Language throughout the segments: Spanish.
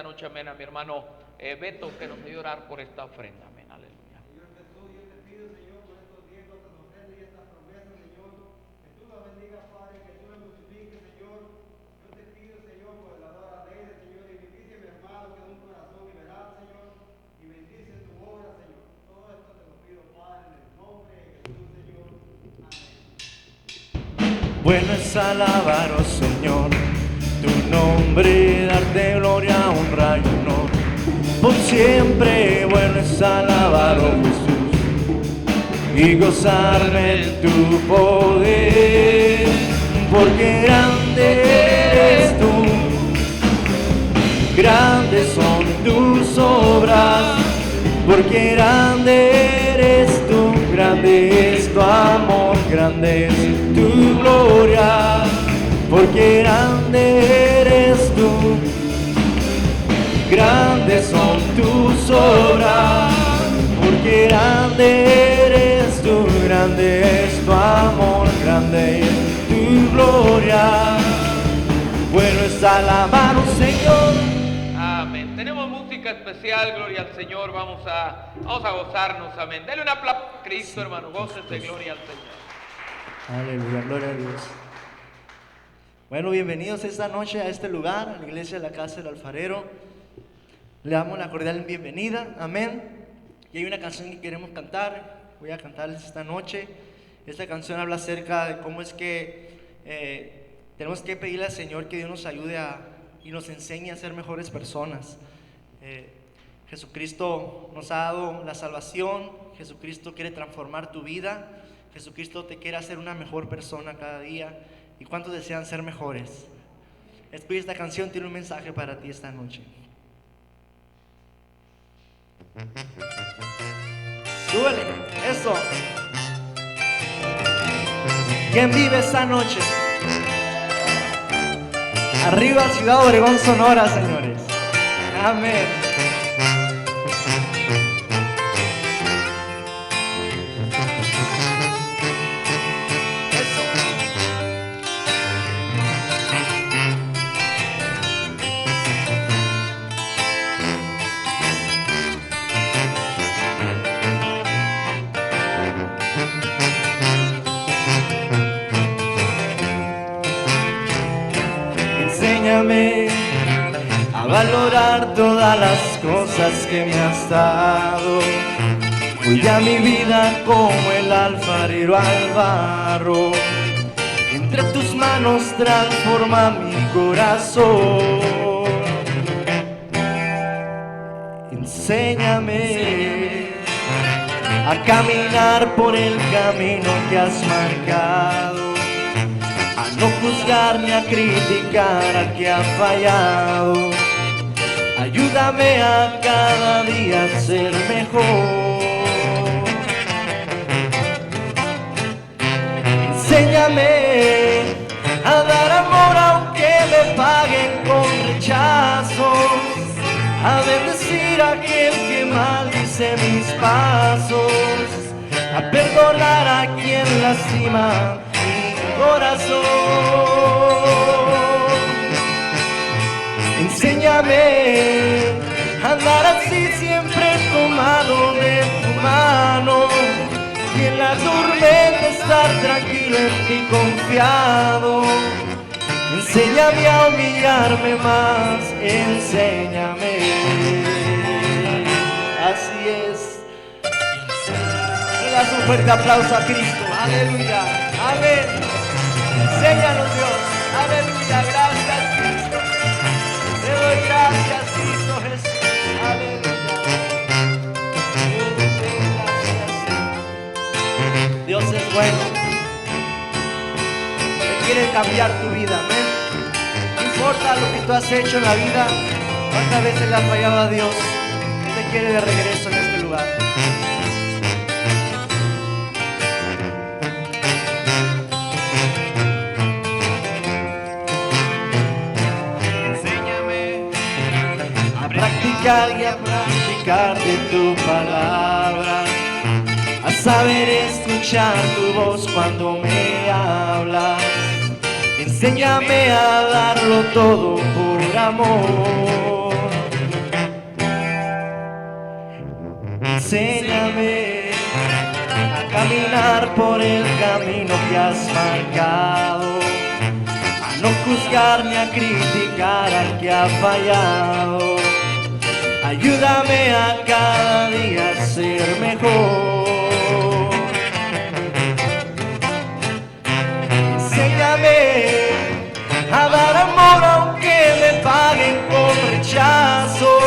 esta noche, amén, a mi hermano Beto, que nos ayude a orar por esta ofrenda, amén, aleluya. Señor Jesús, yo te pido, Señor, por estos diezmos, estas ofrendas y estas promesas, Señor, que tú las bendigas, Padre, que tú las multipliques, Señor. Yo te pido, Señor, por la dora ley, Señor, y bendice a mi hermano que da un corazón liberal, Señor, y bendice tu obra, Señor. Todo esto te lo pido, Padre, en el nombre de Jesús, Señor. Amén. Bueno es alabar, oh Señor, tu nombre, darte gloria, honra y honor. Por siempre bueno es alabar, oh Jesús, y gozarme en tu poder, porque grande eres tú, grandes son tus obras, porque grande eres tú, grande es tu amor, grande es tu gloria, porque grande eres tú, grandes son tus obras, porque grande eres tú, grande es tu amor, grande es tu gloria. Bueno es alabar, oh Señor. Amén. Tenemos música especial, gloria al Señor. Vamos a gozarnos, amén. Dale un aplauso a Cristo, hermano. Gócese, gloria al Señor. Aleluya, gloria a Dios. Bueno, bienvenidos esta noche a este lugar, a la iglesia de la Casa del Alfarero. Le damos la cordial bienvenida, amén. Y hay una canción que queremos cantar, voy a cantarles esta noche. Esta canción habla acerca de cómo es que tenemos que pedirle al Señor que Dios nos ayude y nos enseñe a ser mejores personas. Jesucristo nos ha dado la salvación, Jesucristo quiere transformar tu vida, Jesucristo te quiere hacer una mejor persona cada día. ¿Y cuántos desean ser mejores? Esta canción tiene un mensaje para ti esta noche. Súbele, eso. ¿Quién vive esta noche? Arriba Ciudad Obregón, Sonora, señores. Amén. Enséñame a valorar todas las cosas que me has dado. Cuida mi vida como el alfarero al barro. Entre tus manos transforma mi corazón. Enséñame a caminar por el camino que has marcado, a no juzgar ni a criticar al que ha fallado. Ayúdame a cada día a ser mejor. Enséñame a dar amor aunque me paguen con rechazos, a bendecir a aquel que maldice mis pasos, a perdonar a quien lastima corazón. Enséñame a andar así siempre tomado de tu mano, y en la tormenta estar tranquilo en ti confiado. Enséñame a humillarme más, enséñame. Así es. Le das un fuerte aplauso a Cristo. Aleluya. Amén. Enséñanos, Dios. Aleluya. Gracias, Cristo. Te doy gracias, Cristo Jesús. Aleluya. Gracias. Dios es bueno. Él quiere cambiar tu vida. Amén. No importa lo que tú has hecho en la vida, cuántas veces le has fallado a Dios, Él te quiere de regreso en este lugar. Practicar y a practicar de tu palabra, a saber escuchar tu voz cuando me hablas. Enséñame a darlo todo por amor. Enséñame a caminar por el camino que has marcado, a no juzgar ni a criticar al que ha fallado. Ayúdame a cada día a ser mejor. Enséñame a dar amor aunque me paguen con rechazos,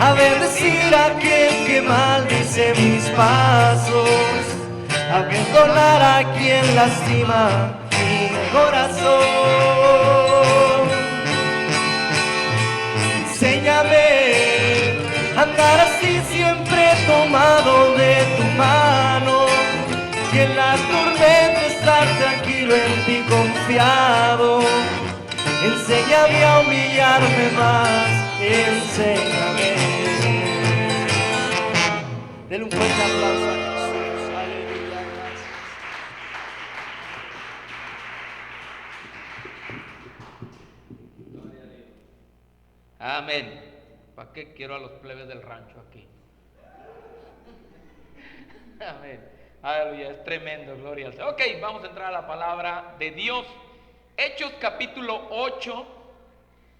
a bendecir a aquel que maldice mis pasos, a perdonar a quien lastima mi corazón. Enséñame a andar así siempre tomado de tu mano, y en la tormenta estar tranquilo en ti confiado. Enséñame a humillarme más, enséñame. Denle un fuerte aplauso a Jesús, aleluya, gracias. Amén. ¿Para qué quiero a los plebes del rancho aquí? Amén. Aleluya, es tremendo, gloria al Señor. Ok, vamos a entrar a la palabra de Dios. Hechos capítulo 8.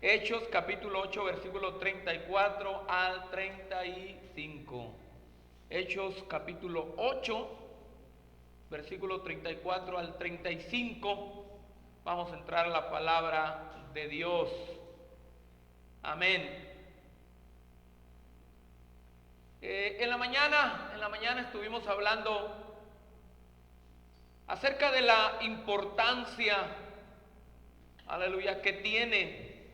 Hechos capítulo 8, versículo 34 al 35. Hechos capítulo 8, versículo 34 al 35. Vamos a entrar a la palabra de Dios. Amén. En la mañana estuvimos hablando acerca de la importancia, aleluya, que tiene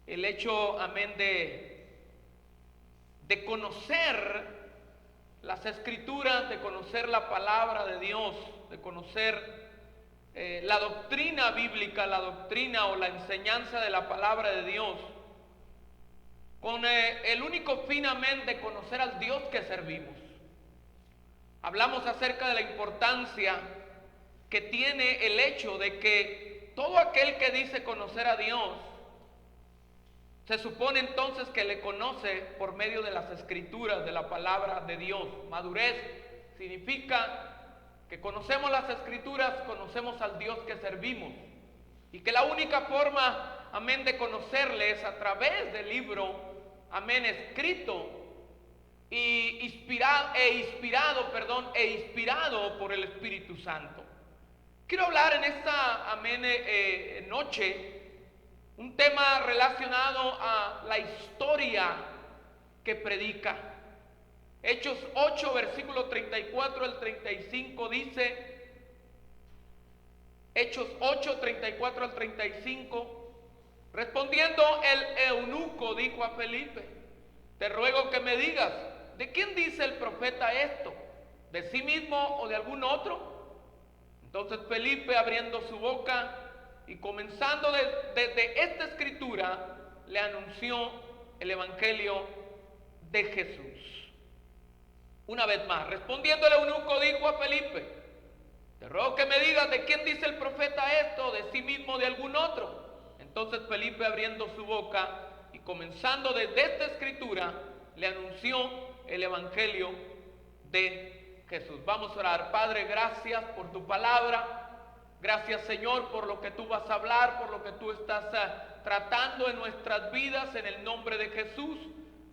el hecho, amén, de conocer las escrituras, de conocer la palabra de Dios, de conocer la doctrina bíblica, la doctrina o la enseñanza de la palabra de Dios, con el único fin, amén, de conocer al Dios que servimos. Hablamos acerca de la importancia que tiene el hecho de que todo aquel que dice conocer a Dios, se supone entonces que le conoce por medio de las escrituras, de la palabra de Dios. Madurez significa que conocemos las escrituras, conocemos al Dios que servimos, y que la única forma, amén, de conocerle es a través del libro, amén, escrito y inspirado por el Espíritu Santo. Quiero hablar en esta, amén, noche, un tema relacionado a la historia que predica. Hechos 8, versículo 34 al 35 dice, Hechos 8, 34 al 35, respondiendo el eunuco dijo a Felipe: te ruego que me digas, ¿de quién dice el profeta esto? ¿De sí mismo o de algún otro? Entonces Felipe, abriendo su boca y comenzando desde esta escritura, le anunció el evangelio de Jesús. Una vez más, respondiendo el eunuco dijo a Felipe: te ruego que me digas, ¿de quién dice el profeta esto? ¿De sí mismo o de algún otro? Entonces Felipe, abriendo su boca y comenzando desde esta escritura, le anunció el evangelio de Jesús. Vamos a orar. Padre, gracias por tu palabra. Gracias, Señor, por lo que tú vas a hablar, por lo que tú estás tratando en nuestras vidas. En el nombre de Jesús,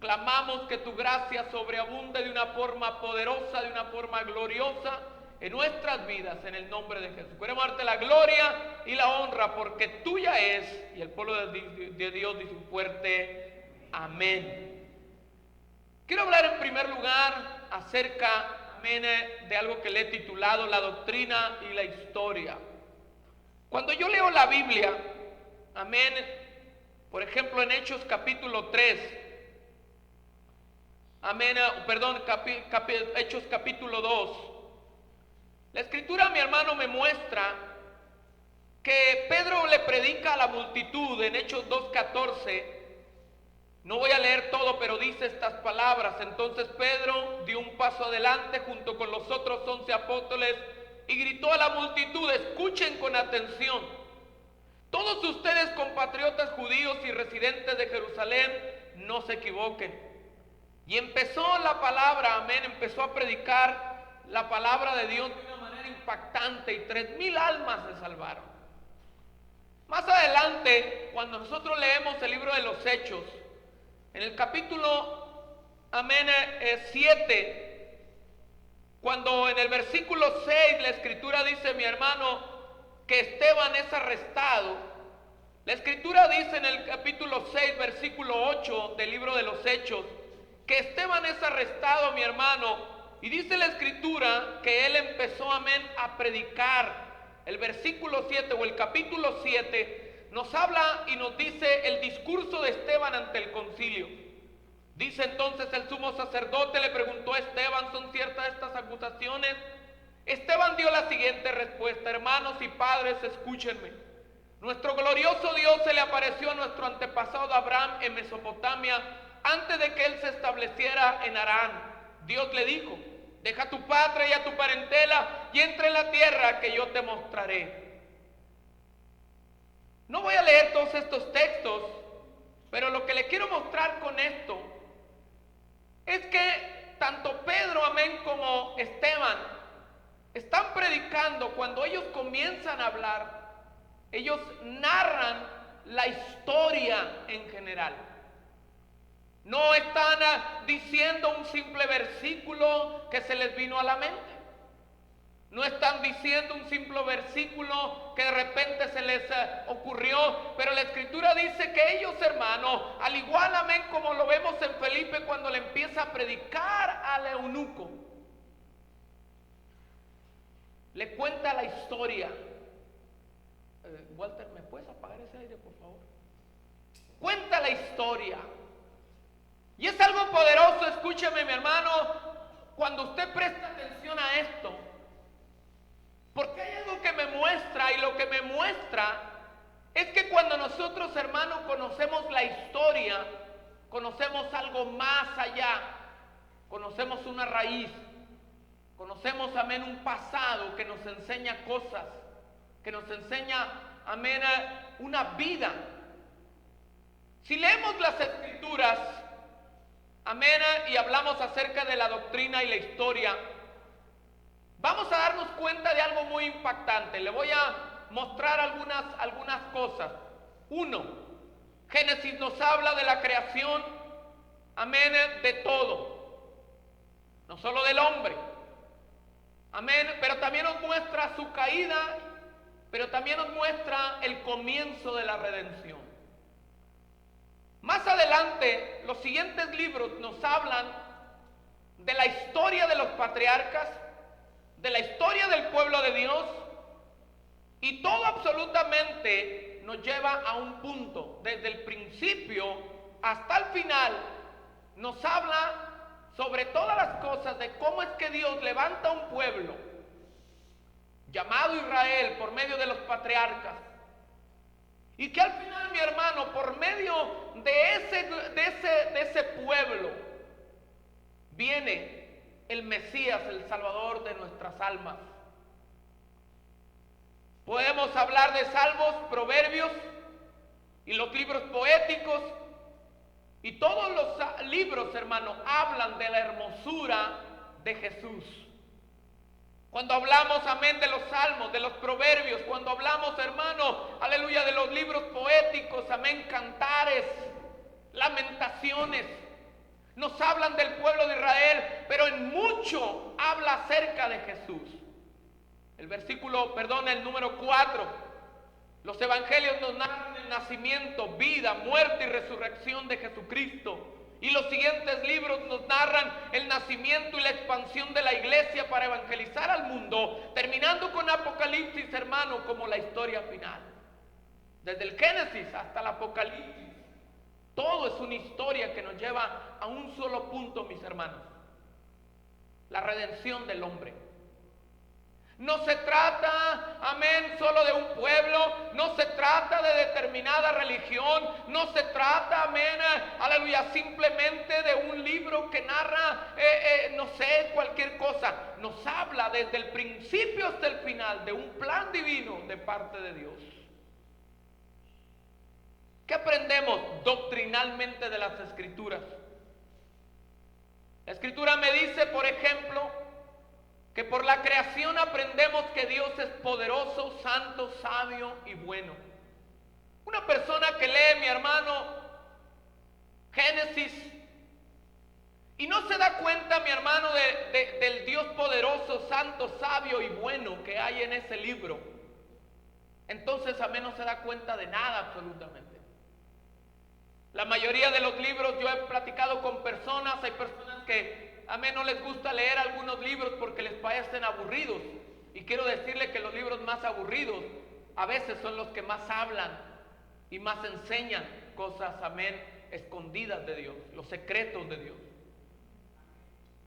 clamamos que tu gracia sobreabunde de una forma poderosa, de una forma gloriosa en nuestras vidas, en el nombre de Jesús. Queremos darte la gloria y la honra, porque tuya es, y el pueblo de Dios dice un fuerte amén. Quiero hablar en primer lugar acerca, amén, de algo que le he titulado la doctrina y la historia. Cuando yo leo la Biblia, amén, por ejemplo en Hechos capítulo 3, amén, Hechos capítulo 2, la escritura, mi hermano, me muestra que Pedro le predica a la multitud en Hechos 2:14. No voy a leer todo, pero dice estas palabras: entonces Pedro dio un paso adelante junto con los otros 11 apóstoles y gritó a la multitud: escuchen con atención, todos ustedes compatriotas judíos y residentes de Jerusalén, no se equivoquen. Y empezó la palabra, amén, empezó a predicar la palabra de Dios de una manera impactante y 3,000 almas se salvaron. Más adelante, cuando nosotros leemos el libro de los Hechos, en el capítulo, amén, 7, cuando en el versículo 6 la escritura dice, mi hermano, que Esteban es arrestado. La escritura dice en el capítulo 6, versículo 8 del libro de los Hechos, que Esteban es arrestado, mi hermano, y dice la escritura que él empezó, amén, a predicar. El versículo 7 o el capítulo 7 nos habla y nos dice el discurso de Esteban ante el concilio. Dice entonces el sumo sacerdote, le preguntó a Esteban, ¿son ciertas estas acusaciones? Esteban dio la siguiente respuesta, hermanos y padres, escúchenme. Nuestro glorioso Dios se le apareció a nuestro antepasado Abraham en Mesopotamia antes de que él se estableciera en Harán. Dios le dijo, deja tu patria y a tu parentela y entra en la tierra que yo te mostraré. No voy a leer todos estos textos, pero lo que le quiero mostrar con esto es que tanto Pedro, amén, como Esteban están predicando. Cuando ellos comienzan a hablar, ellos narran la historia en general. No están diciendo un simple versículo que se les vino a la mente. No están diciendo un simple versículo que de repente se les ocurrió. Pero la escritura dice que ellos, hermanos, al igual, amén, como lo vemos en Felipe cuando le empieza a predicar al eunuco, le cuenta la historia. Walter, ¿me puedes apagar ese aire, por favor? Cuenta la historia. Y es algo poderoso, escúcheme, mi hermano, cuando usted presta atención a esto. Porque hay algo que me muestra, y lo que me muestra es que cuando nosotros, hermanos, conocemos la historia, conocemos algo más allá, conocemos una raíz, conocemos, amén, un pasado que nos enseña cosas, que nos enseña, amén, una vida. Si leemos las escrituras, amén, y hablamos acerca de la doctrina y la historia, vamos a darnos cuenta de algo muy impactante. Le voy a mostrar algunas cosas. Uno, Génesis nos habla de la creación, amén, de todo. No solo del hombre, amén, pero también nos muestra su caída, pero también nos muestra el comienzo de la redención. Más adelante, los siguientes libros nos hablan de la historia de los patriarcas, de la historia del pueblo de Dios, y todo absolutamente nos lleva a un punto. Desde el principio hasta el final nos habla sobre todas las cosas de cómo es que Dios levanta un pueblo llamado Israel por medio de los patriarcas, y que al final, mi hermano, por medio de ese pueblo viene el Mesías, el Salvador de nuestras almas. Podemos hablar de salmos, proverbios y los libros poéticos, y todos los libros, hermanos, hablan de la hermosura de Jesús. Cuando hablamos, amén, de los salmos, de los proverbios, cuando hablamos, hermano, aleluya, de los libros poéticos, amén, cantares, lamentaciones, nos hablan del pueblo de Israel, pero en mucho habla acerca de Jesús. El número 4, los evangelios nos narran el nacimiento, vida, muerte y resurrección de Jesucristo. Y los siguientes libros nos narran el nacimiento y la expansión de la iglesia para evangelizar al mundo, terminando con Apocalipsis, hermano, como la historia final. Desde el Génesis hasta el Apocalipsis, todo es una historia que nos lleva a un solo punto, mis hermanos: la redención del hombre. No se trata, amén, solo de un pueblo, no se trata de determinada religión, no se trata, amén, aleluya, simplemente de un libro que narra, no sé, cualquier cosa. Nos habla desde el principio hasta el final de un plan divino de parte de Dios. ¿Qué aprendemos doctrinalmente de las Escrituras? La Escritura me dice, por ejemplo, que por la creación aprendemos que Dios es poderoso, santo, sabio y bueno. Una persona que lee, mi hermano, Génesis y no se da cuenta, mi hermano, del Dios poderoso, santo, sabio y bueno que hay en ese libro, entonces amén, no se da cuenta de nada absolutamente. La mayoría de los libros, yo he platicado con personas, hay personas que amén no les gusta leer algunos libros porque les parecen aburridos, y quiero decirle que los libros más aburridos a veces son los que más hablan y más enseñan cosas, amén, escondidas de Dios, los secretos de Dios.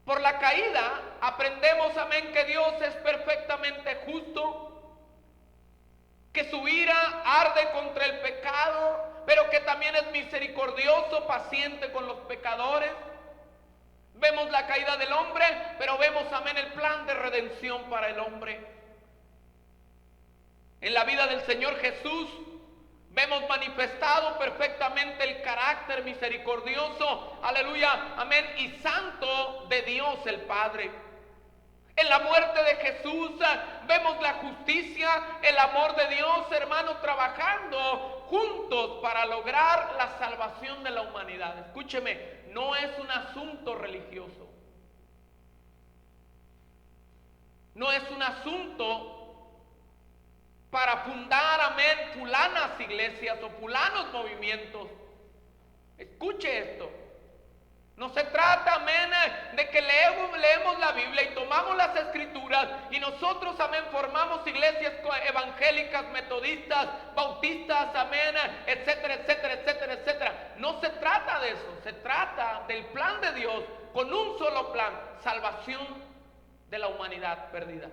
Por la caída aprendemos, amén, que Dios es perfectamente justo, que su ira arde contra el pecado, pero que también es misericordioso, paciente con los pecadores. Vemos la caída del hombre, pero vemos, amén, el plan de redención para el hombre. En la vida del Señor Jesús vemos manifestado perfectamente el carácter misericordioso, aleluya, amén, y santo de Dios el Padre. En la muerte de Jesús vemos la justicia, el amor de Dios, hermano, trabajando juntos para lograr la salvación de la humanidad. Escúcheme, no es un asunto religioso. No es un asunto para fundar, amén, fulanas iglesias o fulanos movimientos. Escuche esto. No se trata, amén, de que leemos la Biblia y tomamos las escrituras y nosotros, amén, formamos iglesias evangélicas, metodistas, bautistas, amén, etcétera, etcétera, etcétera, etcétera. No se trata de eso, se trata del plan de Dios con un solo plan: salvación de la humanidad perdida.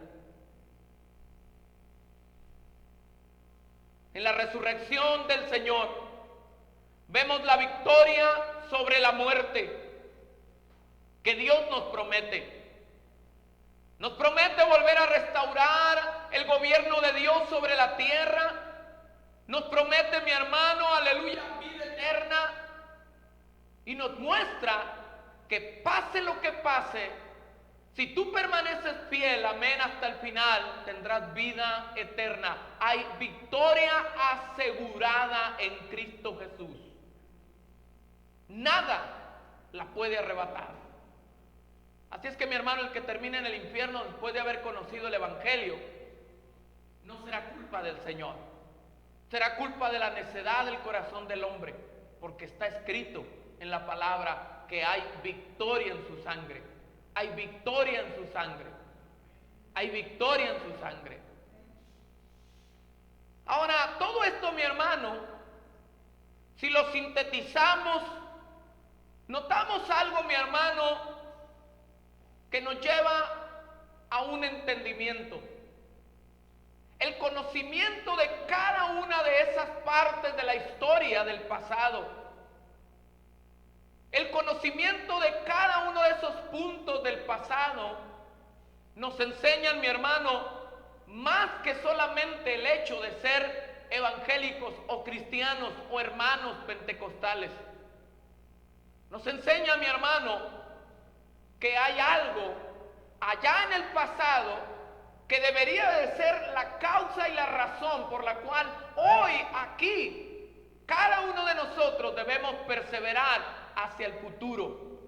En la resurrección del Señor vemos la victoria sobre la muerte que Dios nos promete. Nos promete volver a restaurar el gobierno de Dios sobre la tierra. Nos promete, mi hermano, aleluya, vida eterna. Y nos muestra que pase lo que pase, si tú permaneces fiel, amén, hasta el final, tendrás vida eterna. Hay victoria asegurada en Cristo Jesús. Nada la puede arrebatar. Así es que, mi hermano, el que termine en el infierno después de haber conocido el Evangelio, no será culpa del Señor. Será culpa de la necedad del corazón del hombre, porque está escrito en la palabra que hay victoria en su sangre. Hay victoria en su sangre. Hay victoria en su sangre. Ahora, todo esto, mi hermano, si lo sintetizamos, notamos algo, mi hermano, que nos lleva a un entendimiento. El conocimiento de cada una de esas partes de la historia del pasado. El conocimiento de cada uno de esos puntos del pasado nos enseñan, mi hermano, más que solamente el hecho de ser evangélicos o cristianos o hermanos pentecostales. Nos enseña, mi hermano, que hay algo allá en el pasado que debería de ser la causa y la razón por la cual hoy aquí cada uno de nosotros debemos perseverar hacia el futuro.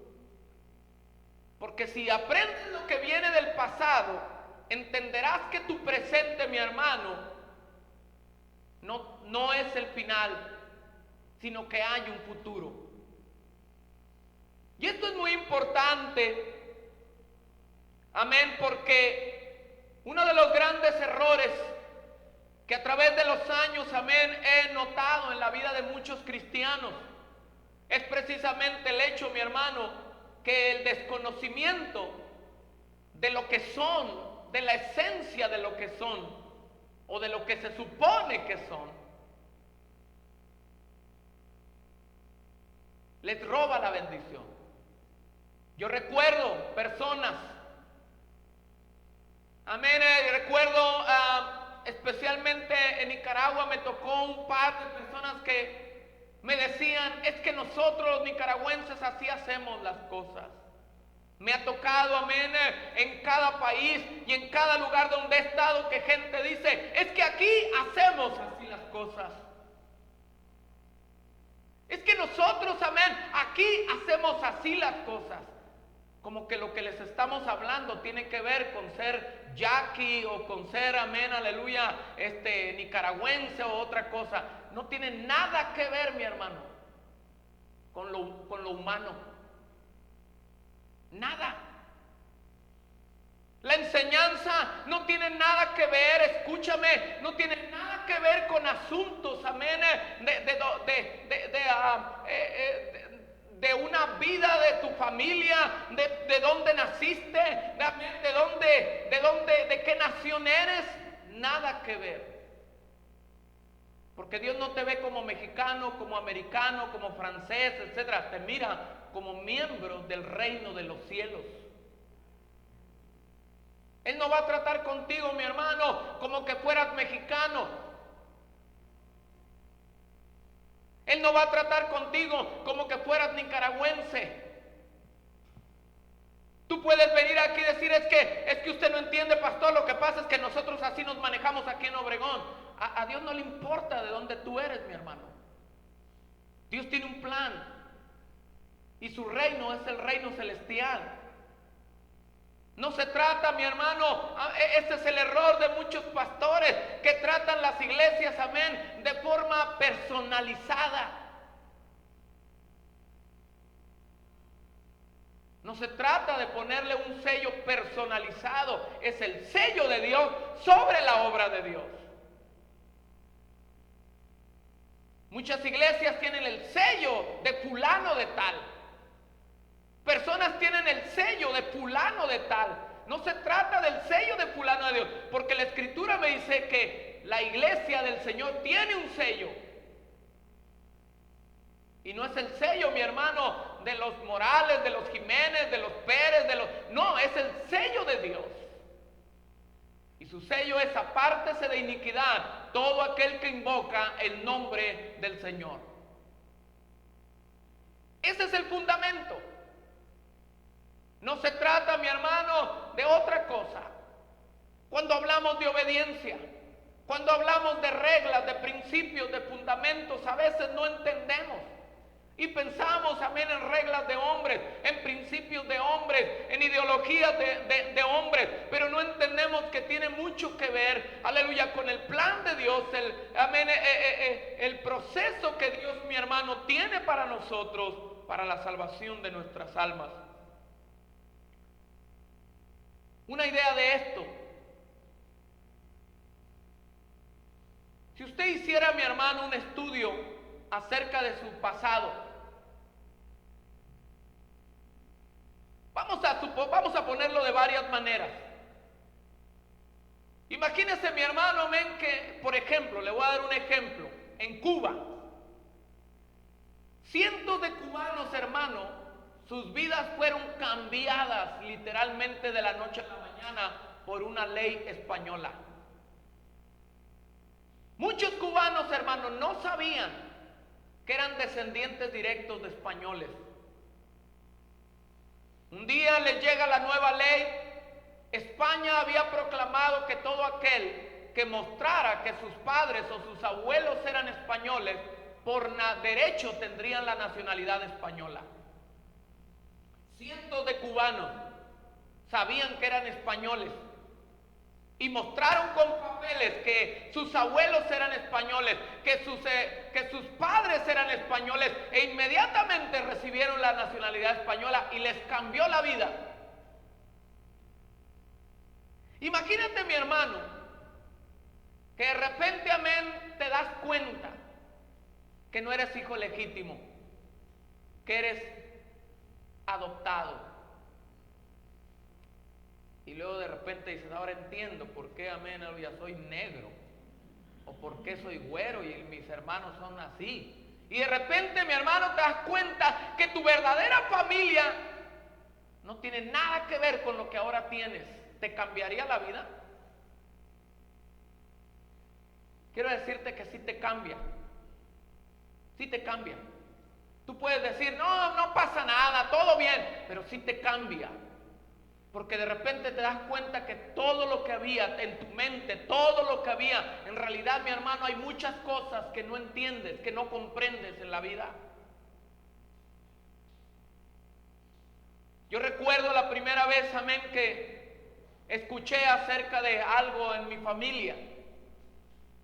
Porque si aprendes lo que viene del pasado, entenderás que tu presente, mi hermano, no es el final, sino que hay un futuro. Y esto es muy importante, amén, porque uno de los grandes errores que a través de los años, amén, he notado en la vida de muchos cristianos es precisamente el hecho, mi hermano, que el desconocimiento de lo que son, de la esencia de lo que son, o de lo que se supone que son, les roba la bendición. Yo recuerdo personas, amén, recuerdo especialmente en Nicaragua me tocó un par de personas que me decían: es que nosotros los nicaragüenses así hacemos las cosas. Me ha tocado, amén, en cada país y en cada lugar donde he estado que gente dice, es que aquí hacemos así las cosas. Es que nosotros, amén, aquí hacemos así las cosas. Como que lo que les estamos hablando tiene que ver con ser yaqui o con ser, amén, aleluya, nicaragüense o otra cosa. No tiene nada que ver, mi hermano, con lo humano. Nada. La enseñanza no tiene nada que ver, escúchame, no tiene nada que ver con asuntos, amén, de una vida de tu familia, de dónde naciste, de qué nación eres, nada que ver. Porque Dios no te ve como mexicano, como americano, como francés, etcétera. Te mira como miembro del reino de los cielos. Él no va a tratar contigo, mi hermano, como que fueras mexicano. Él no va a tratar contigo como que fueras nicaragüense. Tú puedes venir aquí y decir, es que usted no entiende, pastor, lo que pasa es que nosotros así nos manejamos aquí en Obregón. A Dios no le importa de dónde tú eres, mi hermano. Dios tiene un plan. Y su reino es el reino celestial. No se trata, mi hermano, ese es el error de muchos pastores que tratan las iglesias, amén, de forma personalizada. No se trata de ponerle un sello personalizado, es el sello de Dios sobre la obra de Dios. Muchas iglesias tienen el sello de fulano de tal. Personas tienen el sello de fulano de tal. No se trata del sello de fulano de Dios, porque la Escritura me dice que la iglesia del Señor tiene un sello. Y no es el sello, mi hermano, de los Morales, de los Jiménez, de los Pérez, no, es el sello de Dios. Y su sello es: apártese de iniquidad todo aquel que invoca el nombre del Señor. Ese es el fundamento. No se trata, mi hermano, de otra cosa. Cuando hablamos de obediencia, cuando hablamos de reglas, de principios, de fundamentos, a veces no entendemos. Y pensamos, amén, en reglas de hombres, en principios de hombres, en ideologías de hombres, pero no entendemos que tiene mucho que ver, aleluya, con el plan de Dios, el proceso que Dios, mi hermano, tiene para nosotros, para la salvación de nuestras almas. Una idea de esto: si usted hiciera, mi hermano, un estudio acerca de su pasado, vamos a ponerlo de varias maneras. Imagínese, mi hermano, amén, que, por ejemplo, le voy a dar un ejemplo. En Cuba, cientos de cubanos, hermano, sus vidas fueron cambiadas literalmente de la noche a la mañana por una ley española. Muchos cubanos, hermanos, no sabían que eran descendientes directos de españoles. Un día les llega la nueva ley. España había proclamado que todo aquel que mostrara que sus padres o sus abuelos eran españoles, por derecho tendrían la nacionalidad española. Cientos de cubanos sabían que eran españoles y mostraron con papeles que sus abuelos eran españoles, que sus padres eran españoles, e inmediatamente recibieron la nacionalidad española y les cambió la vida. Imagínate, mi hermano, que de repente, amén, te das cuenta que no eres hijo legítimo, que eres adoptado. Y luego de repente dices: ahora entiendo por qué, amén, ya soy negro, o por qué soy güero y mis hermanos son así. Y de repente, mi hermano, te das cuenta que tu verdadera familia no tiene nada que ver con lo que ahora tienes. ¿Te cambiaría la vida? Quiero decirte que sí te cambia. Sí te cambia. Tú puedes decir: no pasa nada, todo bien, pero sí te cambia. Porque de repente te das cuenta que todo lo que había en tu mente, todo lo que había, en realidad, mi hermano, hay muchas cosas que no entiendes, que no comprendes en la vida. Yo recuerdo la primera vez, amén, que escuché acerca de algo en mi familia.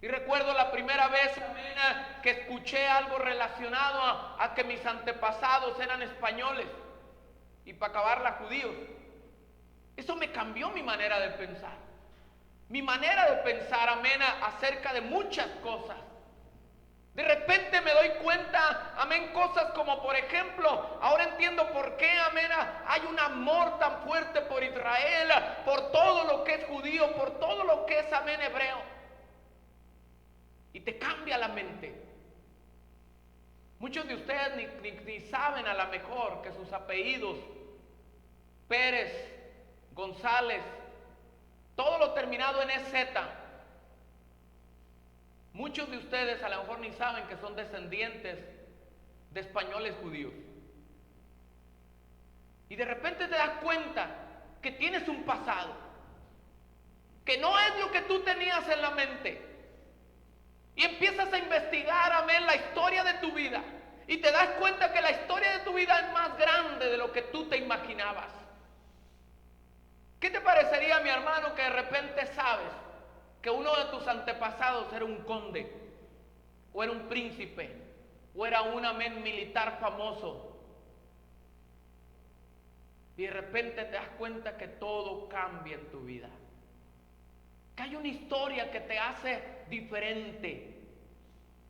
Y recuerdo la primera vez, amén, que escuché algo relacionado a que mis antepasados eran españoles y para acabarla judíos. Eso me cambió mi manera de pensar. Mi manera de pensar, amén, acerca de muchas cosas. De repente me doy cuenta, amén, cosas como por ejemplo, ahora entiendo por qué, amén, hay un amor tan fuerte por Israel, por todo lo que es judío, por todo lo que es, amén, hebreo. Y te cambia la mente. Muchos de ustedes ni saben a lo mejor que sus apellidos, Pérez, González, todo lo terminado en EZ. Muchos de ustedes a lo mejor ni saben que son descendientes de españoles judíos. Y de repente te das cuenta que tienes un pasado, que no es lo que tú tenías en la mente. Y empiezas a investigar, amén, la historia de tu vida. Y te das cuenta que la historia de tu vida es más grande de lo que tú te imaginabas. ¿Qué te parecería, mi hermano, que de repente sabes que uno de tus antepasados era un conde, o era un príncipe, o era un, amén, militar famoso? Y de repente te das cuenta que todo cambia en tu vida. Que hay una historia que te hace diferente.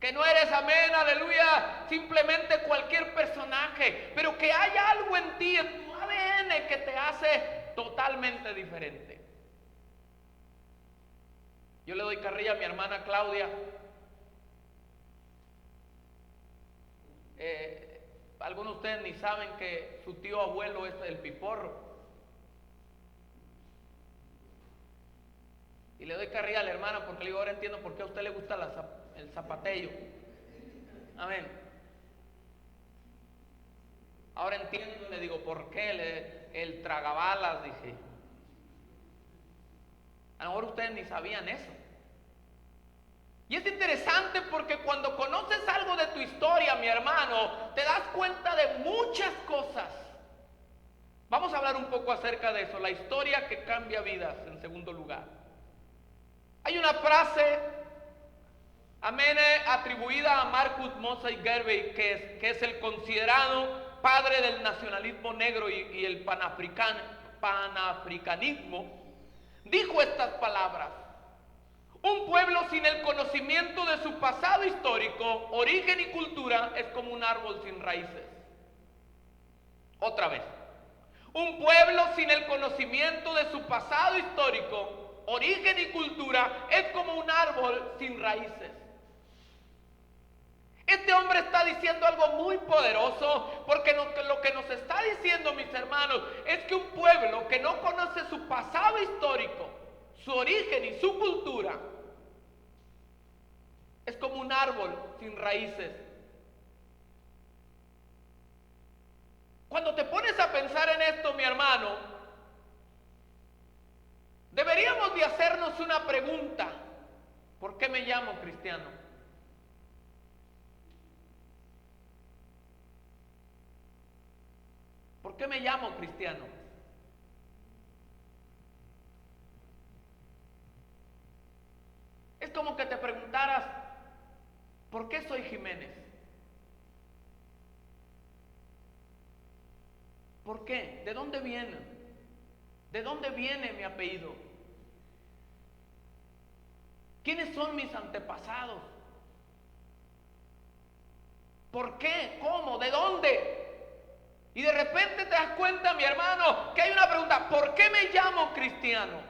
Que no eres, amén, aleluya, simplemente cualquier personaje, pero que hay algo en ti, en tu ADN, que te hace totalmente diferente. Yo le doy carrilla a mi hermana Claudia. Algunos de ustedes ni saben que su tío abuelo es el Piporro. Y le doy carrilla a la hermana porque le digo, ahora entiendo por qué a usted le gusta el zapatello. Amén. Ahora entiendo, le digo, ¿por qué el tragabalas? Dije. A lo mejor ustedes ni sabían eso. Y es interesante porque cuando conoces algo de tu historia, mi hermano, te das cuenta de muchas cosas. Vamos a hablar un poco acerca de eso, la historia que cambia vidas, en segundo lugar. Hay una frase, amén, atribuida a Marcus Moses Garvey, que es el considerado padre del nacionalismo negro y el panafricanismo. Dijo estas palabras: un pueblo sin el conocimiento de su pasado histórico, origen y cultura es como un árbol sin raíces. Otra vez. Un pueblo sin el conocimiento de su pasado histórico, origen y cultura es como un árbol sin raíces. Este hombre está diciendo algo muy poderoso, porque lo que nos está diciendo, mis hermanos, es que un pueblo que no conoce su pasado histórico, su origen y su cultura, es como un árbol sin raíces. Cuando te pones a pensar en esto, mi hermano, deberíamos de hacernos una pregunta: ¿por qué me llamo cristiano? ¿Por qué me llamo cristiano? Es como que te preguntaras: ¿por qué soy Jiménez? ¿Por qué? ¿De dónde viene? ¿De dónde viene mi apellido? ¿Quiénes son mis antepasados? ¿Por qué? ¿Cómo? ¿De dónde? Y de repente te das cuenta, mi hermano, que hay una pregunta: ¿por qué me llamo cristiano?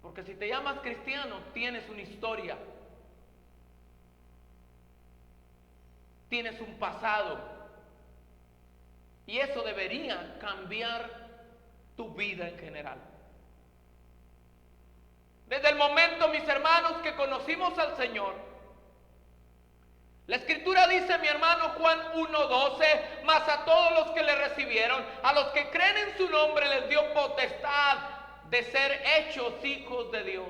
Porque si te llamas cristiano, tienes una historia, tienes un pasado, y eso debería cambiar tu vida en general. Desde el momento, mis hermanos, que conocimos al Señor, la Escritura dice dice mi hermano Juan 1:12, mas a todos los que le recibieron, a los que creen en su nombre, les dio potestad de ser hechos hijos de Dios.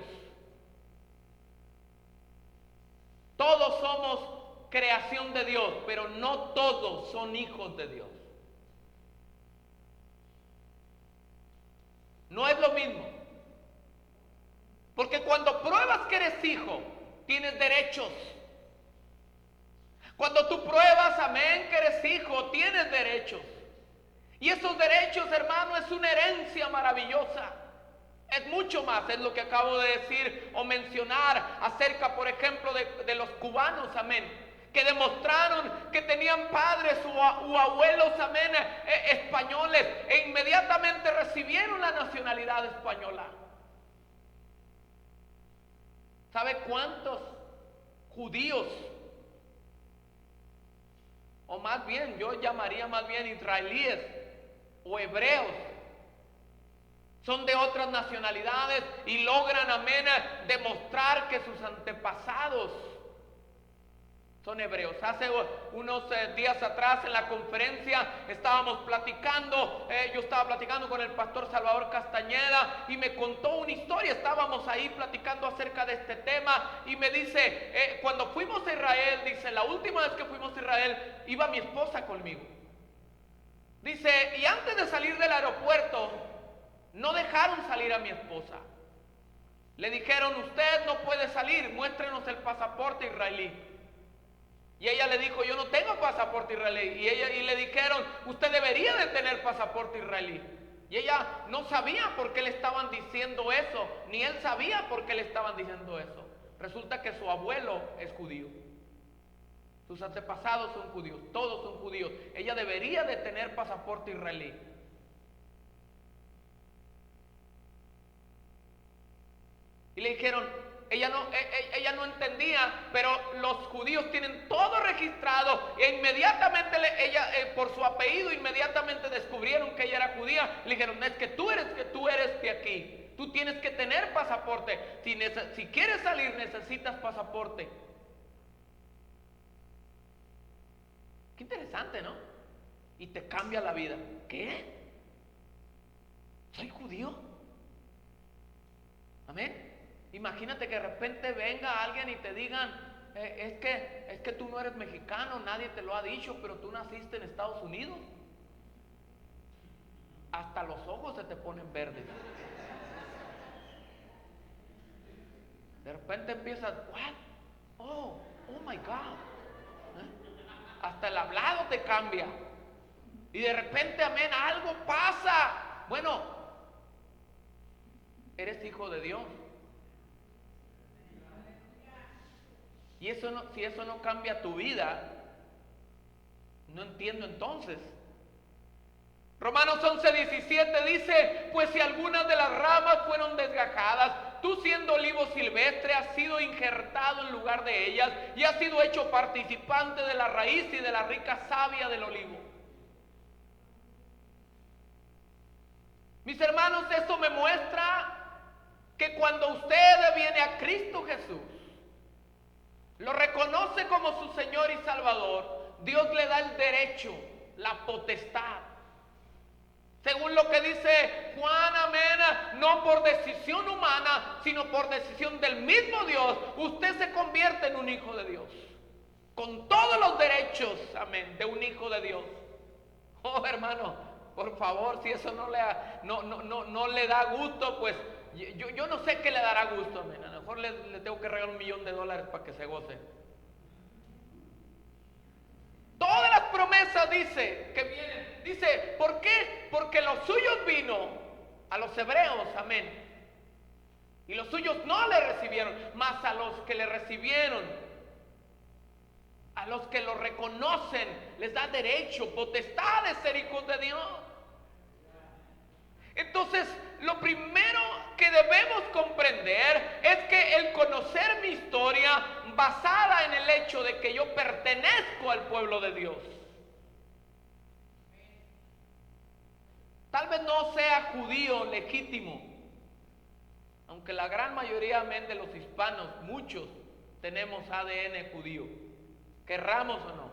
Todos somos creación de Dios, pero no todos son hijos de Dios. No es lo mismo. Porque cuando pruebas que eres hijo, tienes derechos. Cuando tú pruebas, amén, que eres hijo, tienes derechos. Y esos derechos, hermano, es una herencia maravillosa. Es mucho más, es lo que acabo de decir o mencionar acerca, por ejemplo, de los cubanos, amén, que demostraron que tenían padres o abuelos, amén, españoles, e inmediatamente recibieron la nacionalidad española. ¿Sabe cuántos judíos, o más bien, yo llamaría más bien israelíes o hebreos, son de otras nacionalidades y logran, amén, demostrar que sus antepasados son hebreos? Hace unos días atrás en la conferencia estábamos platicando, yo estaba platicando con el pastor Salvador Castañeda y me contó una historia. Estábamos ahí platicando acerca de este tema y me dice, cuando fuimos a Israel, dice, la última vez que fuimos a Israel iba mi esposa conmigo. Dice, y antes de salir del aeropuerto no dejaron salir a mi esposa. Le dijeron, usted no puede salir, muéstrenos el pasaporte israelí. Y ella le dijo, yo no tengo pasaporte israelí. Y le dijeron, usted debería de tener pasaporte israelí. Y ella no sabía por qué le estaban diciendo eso, ni él sabía por qué le estaban diciendo eso. Resulta que su abuelo es judío. Sus antepasados son judíos, todos son judíos. Ella debería de tener pasaporte israelí. Y le dijeron, ella no entendía, pero los judíos tienen todo registrado e inmediatamente por su apellido, inmediatamente descubrieron que ella era judía. Le dijeron, es que tú eres de aquí, tú tienes que tener pasaporte. Si quieres salir necesitas pasaporte. Qué interesante, ¿no? Y te cambia la vida. ¿Qué? ¿Soy judío? Amén. Imagínate que de repente venga alguien y te digan, es que tú no eres mexicano, nadie te lo ha dicho, pero tú naciste en Estados Unidos. Hasta los ojos se te ponen verdes. De repente empiezas, what? Oh my God. Hasta el hablado te cambia. Y de repente, amén, algo pasa. Bueno, eres hijo de Dios. Y si eso no cambia tu vida, no entiendo entonces. Romanos 11:17 dice, pues si algunas de las ramas fueron desgajadas, tú siendo olivo silvestre has sido injertado en lugar de ellas y has sido hecho participante de la raíz y de la rica savia del olivo. Mis hermanos, esto me muestra que cuando usted viene a Cristo Jesús, lo reconoce como su Señor y Salvador, Dios le da el derecho, la potestad. Según lo que dice Juan, amén, no por decisión humana, sino por decisión del mismo Dios, usted se convierte en un hijo de Dios. Con todos los derechos, amén, de un hijo de Dios. Oh, hermano, por favor, si eso no le da gusto, pues yo no sé qué le dará gusto, amén. A lo mejor le tengo que regalar $1,000,000 para que se goce. Todas las promesas dice que vienen. Dice, ¿por qué? Porque los suyos vino a los hebreos, amén. Y los suyos no le recibieron, mas a los que le recibieron, a los que lo reconocen, les da derecho, potestad de ser hijos de Dios. Entonces, lo primero que debemos comprender es que el conocer mi historia basada en el hecho de que yo pertenezco al pueblo de Dios. Tal vez no sea judío legítimo, aunque la gran mayoría, amén, de los hispanos, muchos tenemos ADN judío, querramos o no.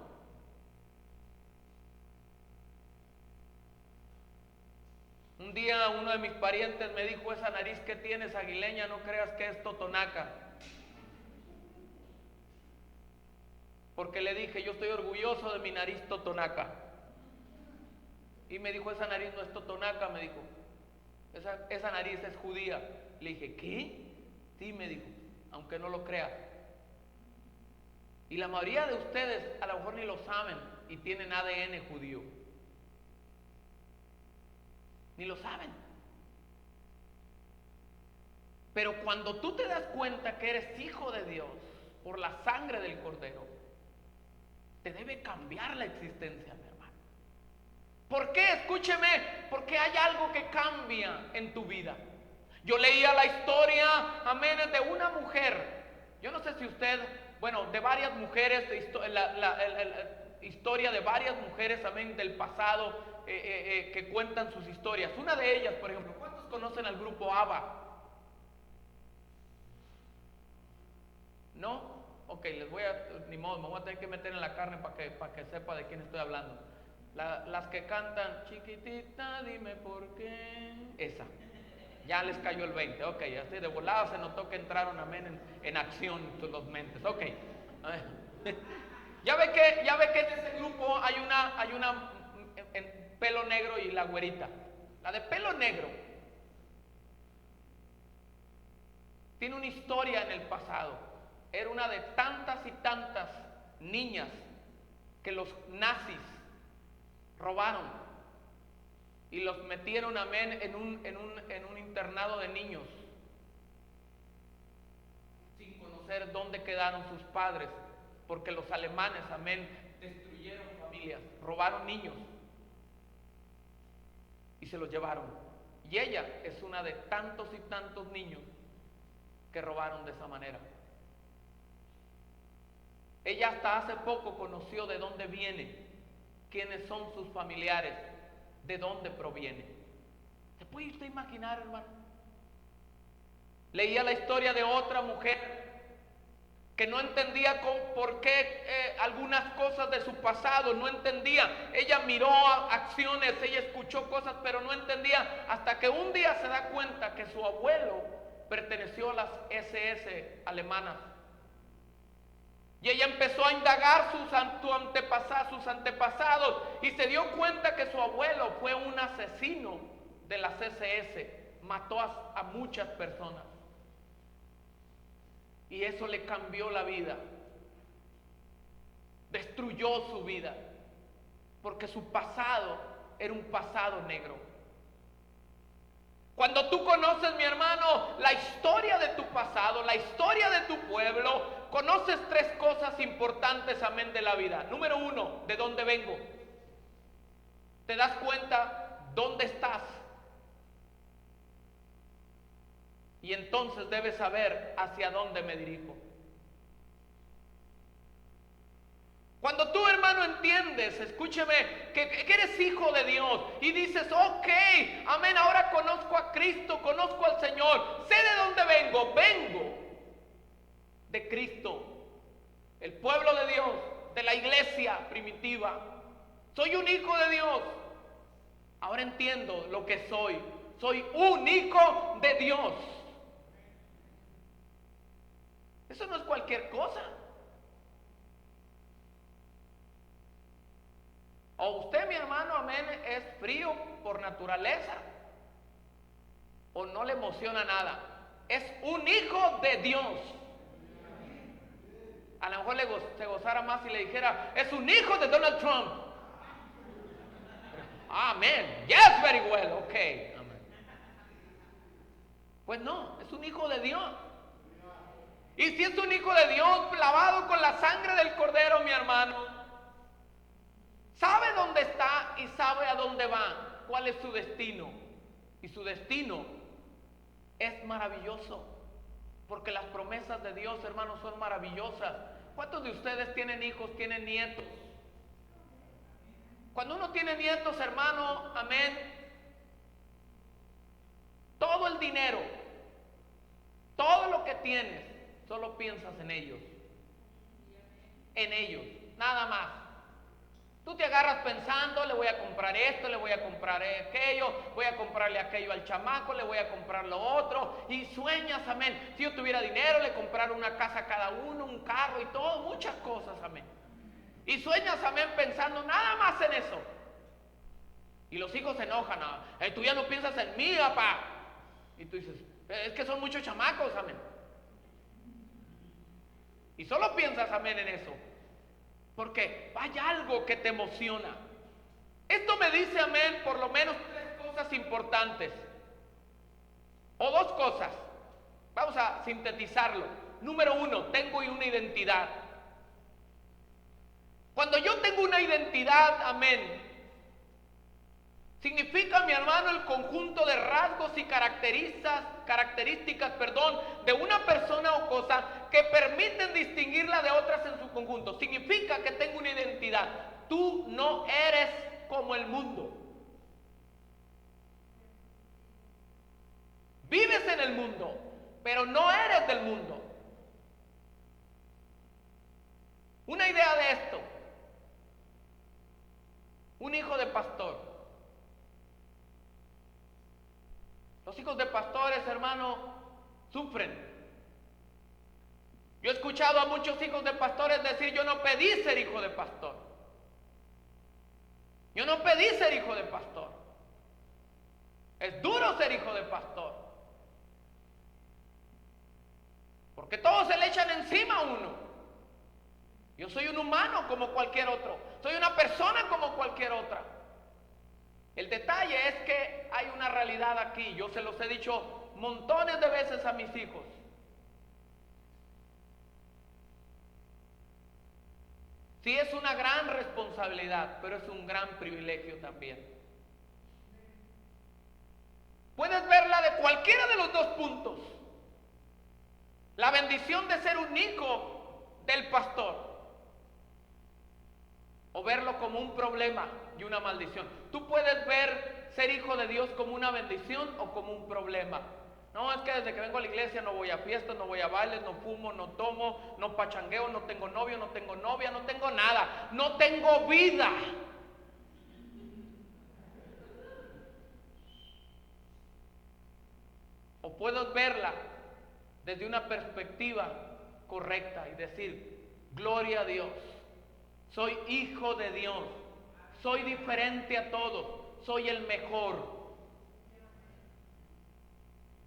Un día uno de mis parientes me dijo: esa nariz que tienes, aguileña, no creas que es totonaca. Porque le dije: yo estoy orgulloso de mi nariz totonaca. Y me dijo: esa nariz no es totonaca, me dijo. Esa nariz es judía. Le dije: ¿qué? Sí, me dijo, aunque no lo creas. Y la mayoría de ustedes a lo mejor ni lo saben y tienen ADN judío. Ni lo saben. Pero cuando tú te das cuenta que eres hijo de Dios por la sangre del Cordero, te debe cambiar la existencia, mi hermano. ¿Por qué? Escúcheme, porque hay algo que cambia en tu vida. Yo leía la historia, amén, de una mujer. Yo no sé si usted, bueno, de varias mujeres, historia de varias mujeres, amén, del pasado, que cuentan sus historias. Una de ellas, por ejemplo, ¿cuántos conocen al grupo ABBA? ¿No? Ok, ni modo, me voy a tener que meter en la carne para que sepa de quién estoy hablando. Las que cantan, chiquitita, dime por qué. Esa. Ya les cayó el 20, ok, así de volada se notó que entraron, amén, en acción los mentes, ok. Ya ve que en ese grupo hay una en pelo negro y la güerita. La de pelo negro tiene una historia en el pasado. Era una de tantas y tantas niñas que los nazis robaron y los metieron, amén, en un internado de niños, sin conocer dónde quedaron sus padres, porque los alemanes, amén, destruyeron familias, robaron niños y se los llevaron. Y ella es una de tantos y tantos niños que robaron de esa manera. Ella hasta hace poco conoció de dónde viene, quiénes son sus familiares, de dónde proviene. ¿Se puede usted imaginar, hermano? Leía la historia de otra mujer que no entendía por qué algunas cosas de su pasado, no entendía. Ella miró acciones, ella escuchó cosas, pero no entendía, hasta que un día se da cuenta que su abuelo perteneció a las SS alemanas. Y ella empezó a indagar sus antepasados y se dio cuenta que su abuelo fue un asesino de las SS, mató a muchas personas. Y eso le cambió la vida, destruyó su vida, porque su pasado era un pasado negro. Cuando tú conoces, mi hermano, la historia de tu pasado, la historia de tu pueblo, conoces tres cosas importantes, amén, de la vida. Número uno, ¿de dónde vengo? Te das cuenta dónde estás. Y entonces debes saber hacia dónde me dirijo. Cuando tú, hermano, entiendes, escúcheme, que eres hijo de Dios y dices: ok, amén, ahora conozco a Cristo, conozco al Señor, sé de dónde vengo, de Cristo, el pueblo de Dios, de la iglesia primitiva. Soy un hijo de Dios. Ahora entiendo lo que soy. Soy un hijo de Dios. Eso no es cualquier cosa. O usted, mi hermano, amén, es frío por naturaleza, o no le emociona nada. Es un hijo de Dios. A lo mejor se gozara más si le dijera: es un hijo de Donald Trump. Amén. Yes, very well. Ok. Amén. Pues no, es un hijo de Dios. Y si es un hijo de Dios, lavado con la sangre del Cordero, mi hermano, sabe dónde está y sabe a dónde va, cuál es su destino. Y su destino es maravilloso, porque las promesas de Dios, hermanos, son maravillosas. ¿Cuántos de ustedes tienen hijos, tienen nietos? Cuando uno tiene nietos, hermano, amén, todo el dinero, todo lo que tienes, solo piensas en ellos, nada más. Tú te agarras pensando, le voy a comprar esto, le voy a comprar aquello, voy a comprarle aquello al chamaco, le voy a comprar lo otro, y sueñas, amén. Si yo tuviera dinero, le comprara una casa a cada uno, un carro y todo, muchas cosas, amén. Y sueñas, amén, pensando nada más en eso. Y los hijos se enojan, tú ya no piensas en mí, papá. Y tú dices, es que son muchos chamacos, amén. Y solo piensas, amén, en eso. Porque hay algo que te emociona. Esto me dice, amén, por lo menos 3 cosas importantes. O 2 cosas. Vamos a sintetizarlo. Número 1, tengo una identidad. Cuando yo tengo una identidad, amén, significa, mi hermano, el conjunto de rasgos y características, de una persona o cosa que permiten distinguirla de otras en su conjunto. Significa que tengo una identidad. Tú no eres como el mundo. Vives en el mundo, pero no eres del mundo. Una idea de esto. Un hijo de pastor. Los hijos de pastores, hermano, sufren. Yo he escuchado a muchos hijos de pastores decir, yo no pedí ser hijo de pastor. Yo no pedí ser hijo de pastor. Es duro ser hijo de pastor. Porque todos se le echan encima a uno. Yo soy un humano como cualquier otro. Soy una persona como cualquier otra. El detalle es que hay una realidad aquí. Yo se los he dicho montones de veces a mis hijos. Sí, es una gran responsabilidad, pero es un gran privilegio también. Puedes verla de cualquiera de los 2 puntos. La bendición de ser un hijo del pastor. O verlo como un problema y una maldición. Tú puedes ver ser hijo de Dios como una bendición o como un problema. No, es que desde que vengo a la iglesia no voy a fiestas, no voy a bailes, no fumo, no tomo, no pachangueo, no tengo novio, no tengo novia, no tengo nada. No tengo vida. O puedes verla desde una perspectiva correcta y decir, gloria a Dios. Soy hijo de Dios, soy diferente a todos, soy el mejor.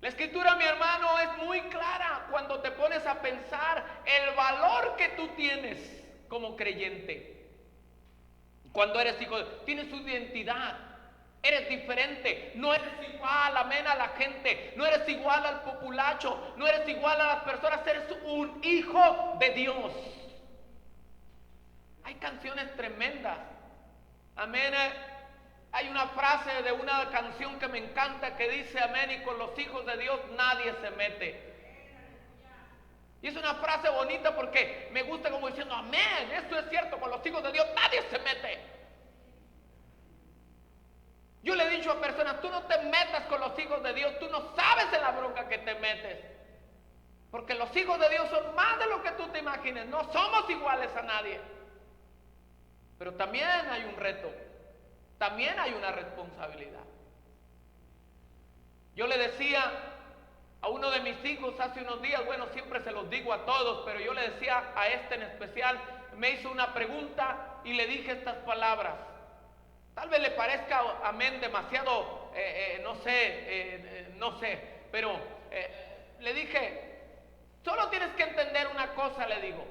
La escritura, mi hermano, es muy clara cuando te pones a pensar el valor que tú tienes como creyente. Cuando eres hijo de Dios, tienes tu identidad, eres diferente, no eres igual, amén, a la gente, no eres igual al populacho, no eres igual a las personas, eres un hijo de Dios. Hay canciones tremendas. Amén. Hay una frase de una canción que me encanta que dice, amén, y con los hijos de Dios nadie se mete. Y es una frase bonita porque me gusta como diciendo, amén, esto es cierto, con los hijos de Dios nadie se mete. Yo le he dicho a personas, tú no te metas con los hijos de Dios, tú no sabes en la bronca que te metes. Porque los hijos de Dios son más de lo que tú te imagines, no somos iguales a nadie. Pero también hay un reto, también hay una responsabilidad. Yo le decía a uno de mis hijos hace unos días, bueno, siempre se los digo a todos, pero yo le decía a este en especial, me hizo una pregunta y le dije estas palabras. Tal vez le parezca, amén, demasiado, no sé, pero le dije, solo tienes que entender una cosa, le digo.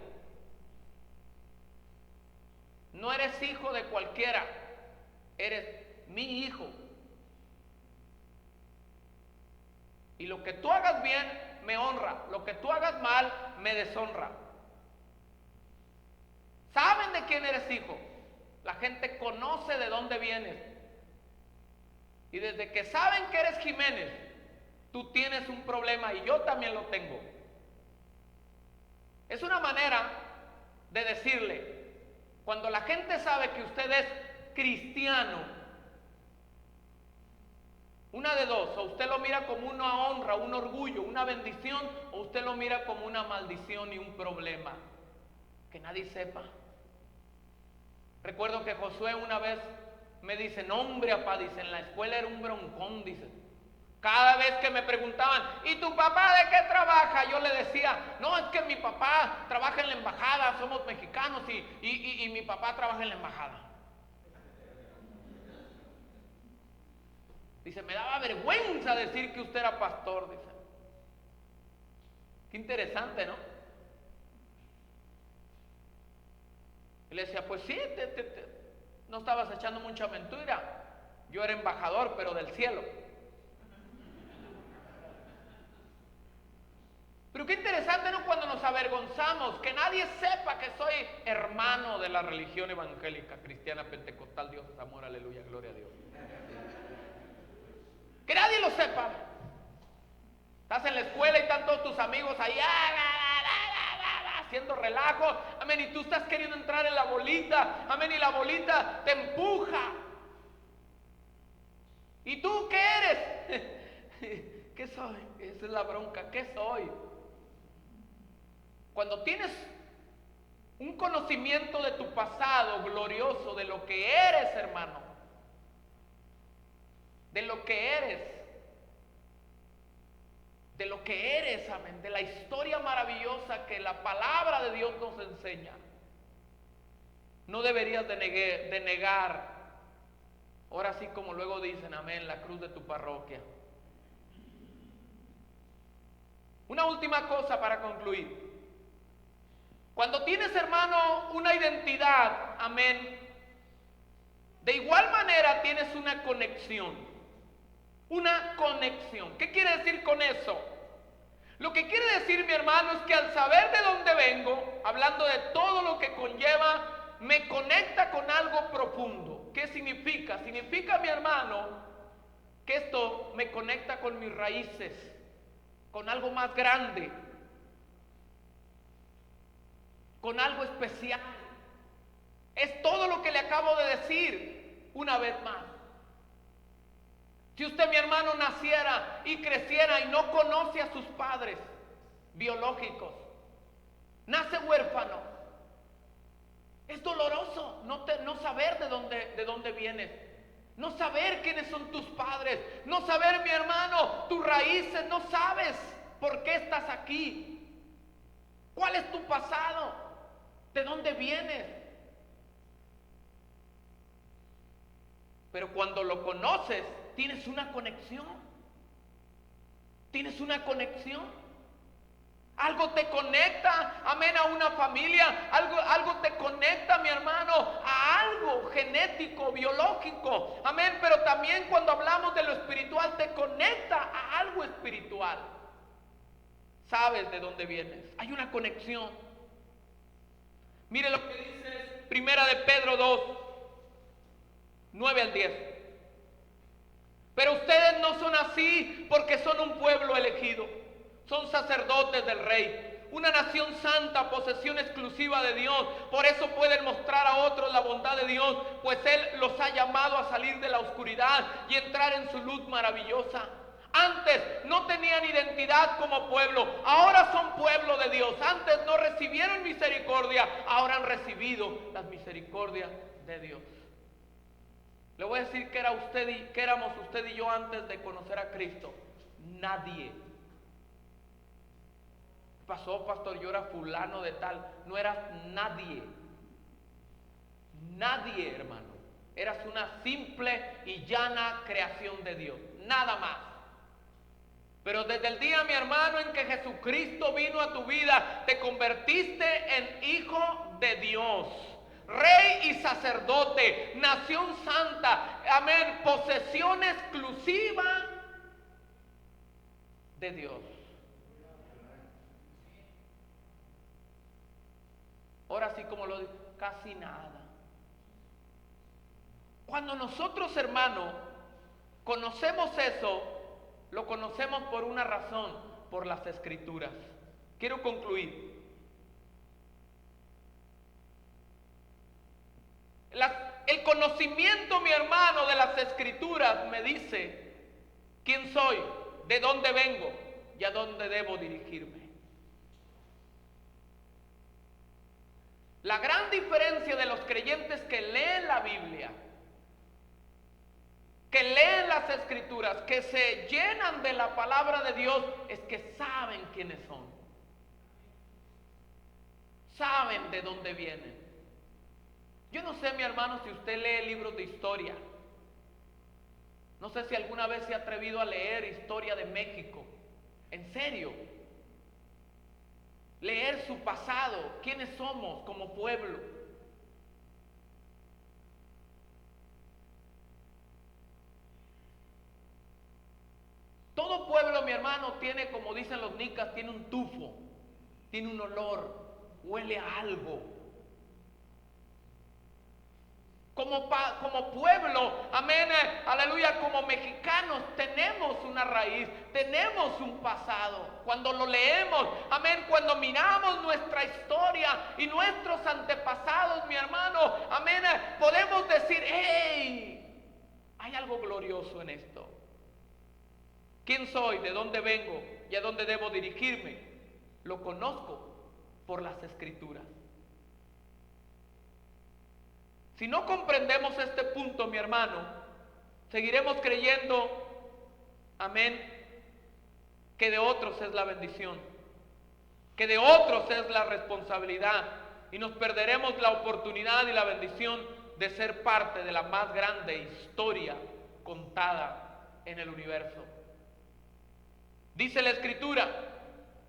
No eres hijo de cualquiera, eres mi hijo. Y lo que tú hagas bien me honra, lo que tú hagas mal me deshonra. ¿Saben de quién eres hijo? La gente conoce de dónde vienes. Y desde que saben que eres Jiménez, tú tienes un problema y yo también lo tengo. Es una manera de decirle, cuando la gente sabe que usted es cristiano, una de dos, o usted lo mira como una honra, un orgullo, una bendición, o usted lo mira como una maldición y un problema. Que nadie sepa. Recuerda Recuerdo que Josué una vez me dice, no hombre, papá, dice, en la escuela era un broncón, dice. Cada vez que me preguntaban, ¿y tu papá de qué trabaja? Yo le decía, no, es que mi papá trabaja en la embajada, somos mexicanos y mi papá trabaja en la embajada. Dice, me daba vergüenza decir que usted era pastor, dice. Qué interesante, ¿no? Y le decía, pues sí, no estabas echando mucha mentira. Yo era embajador, pero del cielo. Pero qué interesante, ¿no? Cuando nos avergonzamos, que nadie sepa que soy hermano de la religión evangélica, cristiana, pentecostal, Dios es amor, aleluya, gloria a Dios. Que nadie lo sepa. Estás en la escuela y están todos tus amigos ahí haciendo relajo, amén, y tú estás queriendo entrar en la bolita, amén, y la bolita te empuja. ¿Y tú qué eres? ¿Qué soy? Esa es la bronca, ¿qué soy? Cuando tienes un conocimiento de tu pasado glorioso, de lo que eres, hermano, de lo que eres, amén, de la historia maravillosa que la palabra de Dios nos enseña, no deberías de negar, ahora sí como luego dicen, amén, la cruz de tu parroquia. Una última cosa para concluir. Cuando tienes, hermano, una identidad, amén, de igual manera tienes una conexión. Una conexión. ¿Qué quiere decir con eso? Lo que quiere decir, mi hermano, es que al saber de dónde vengo, hablando de todo lo que conlleva, me conecta con algo profundo. ¿Qué significa? Significa, mi hermano, que esto me conecta con mis raíces, con algo más grande, con algo especial. Es todo lo que le acabo de decir una vez más. Si usted, mi hermano, naciera y creciera y no conoce a sus padres biológicos, nace huérfano, es doloroso no saber de dónde vienes, no saber quiénes son tus padres, no saber, mi hermano, tus raíces, no sabes por qué estás aquí, cuál es tu pasado, de dónde vienes. Pero cuando lo conoces, tienes una conexión. Tienes una conexión. Algo te conecta, amén, a una familia. Algo te conecta, mi hermano, a algo genético, biológico. Amén, pero también cuando hablamos de lo espiritual, te conecta a algo espiritual. Sabes de dónde vienes. Hay una conexión. Mire lo que dice Primera de Pedro 2, 9 al 10. Pero ustedes no son así porque son un pueblo elegido, son sacerdotes del Rey, una nación santa, posesión exclusiva de Dios. Por eso pueden mostrar a otros la bondad de Dios, pues Él los ha llamado a salir de la oscuridad y entrar en su luz maravillosa. Antes no tenían identidad como pueblo, ahora son pueblo de Dios. Antes no recibieron misericordia, ahora han recibido las misericordias de Dios. Le voy a decir que éramos usted y yo antes de conocer a Cristo. Nadie. Pasó, pastor, yo era fulano de tal. No eras nadie. Nadie, hermano. Eras una simple y llana creación de Dios. Nada más. Pero desde el día, mi hermano, en que Jesucristo vino a tu vida, te convertiste en hijo de Dios. Rey y sacerdote, nación santa, amén, posesión exclusiva de Dios. Ahora sí, como lo digo, casi nada. Cuando nosotros, hermano, conocemos eso, lo conocemos por una razón, por las Escrituras. Quiero concluir. El conocimiento, mi hermano, de las Escrituras me dice quién soy, de dónde vengo y a dónde debo dirigirme. La gran diferencia de los creyentes que leen la Biblia, que leen las Escrituras, que se llenan de la palabra de Dios, es que saben quiénes son. Saben de dónde vienen. Yo no sé, mi hermano, si usted lee libros de historia. No sé si alguna vez se ha atrevido a leer historia de México. En serio. Leer su pasado, quiénes somos como pueblo. Todo pueblo, mi hermano, tiene, como dicen los nicas, tiene un tufo, tiene un olor, huele a algo. Como pueblo, amén, aleluya, como mexicanos tenemos una raíz, tenemos un pasado. Cuando lo leemos, amén, cuando miramos nuestra historia y nuestros antepasados, mi hermano, amén, podemos decir, hey, hay algo glorioso en esto. ¿Quién soy? ¿De dónde vengo? ¿Y a dónde debo dirigirme? Lo conozco por las Escrituras. Si no comprendemos este punto, mi hermano, seguiremos creyendo, amén, que de otros es la bendición, que de otros es la responsabilidad, y nos perderemos la oportunidad y la bendición de ser parte de la más grande historia contada en el universo. Dice la Escritura: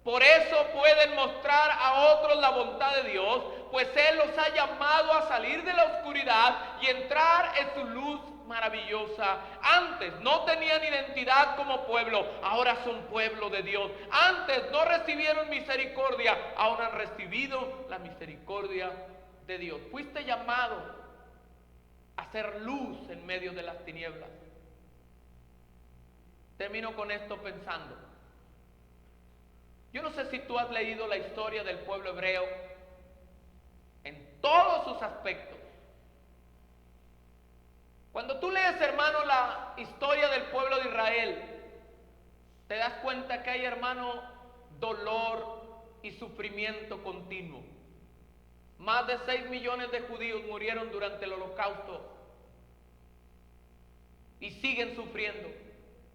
por eso pueden mostrar a otros la bondad de Dios, pues Él los ha llamado a salir de la oscuridad y entrar en su luz maravillosa. Antes no tenían identidad como pueblo, ahora son pueblo de Dios. Antes no recibieron misericordia, ahora han recibido la misericordia de Dios. Fuiste llamado a ser luz en medio de las tinieblas. Termino con esto pensando. Yo no sé si tú has leído la historia del pueblo hebreo en todos sus aspectos. Cuando tú lees, hermano, la historia del pueblo de Israel, te das cuenta que hay, hermano, dolor y sufrimiento continuo. Más de 6 millones de judíos murieron durante el Holocausto y siguen sufriendo,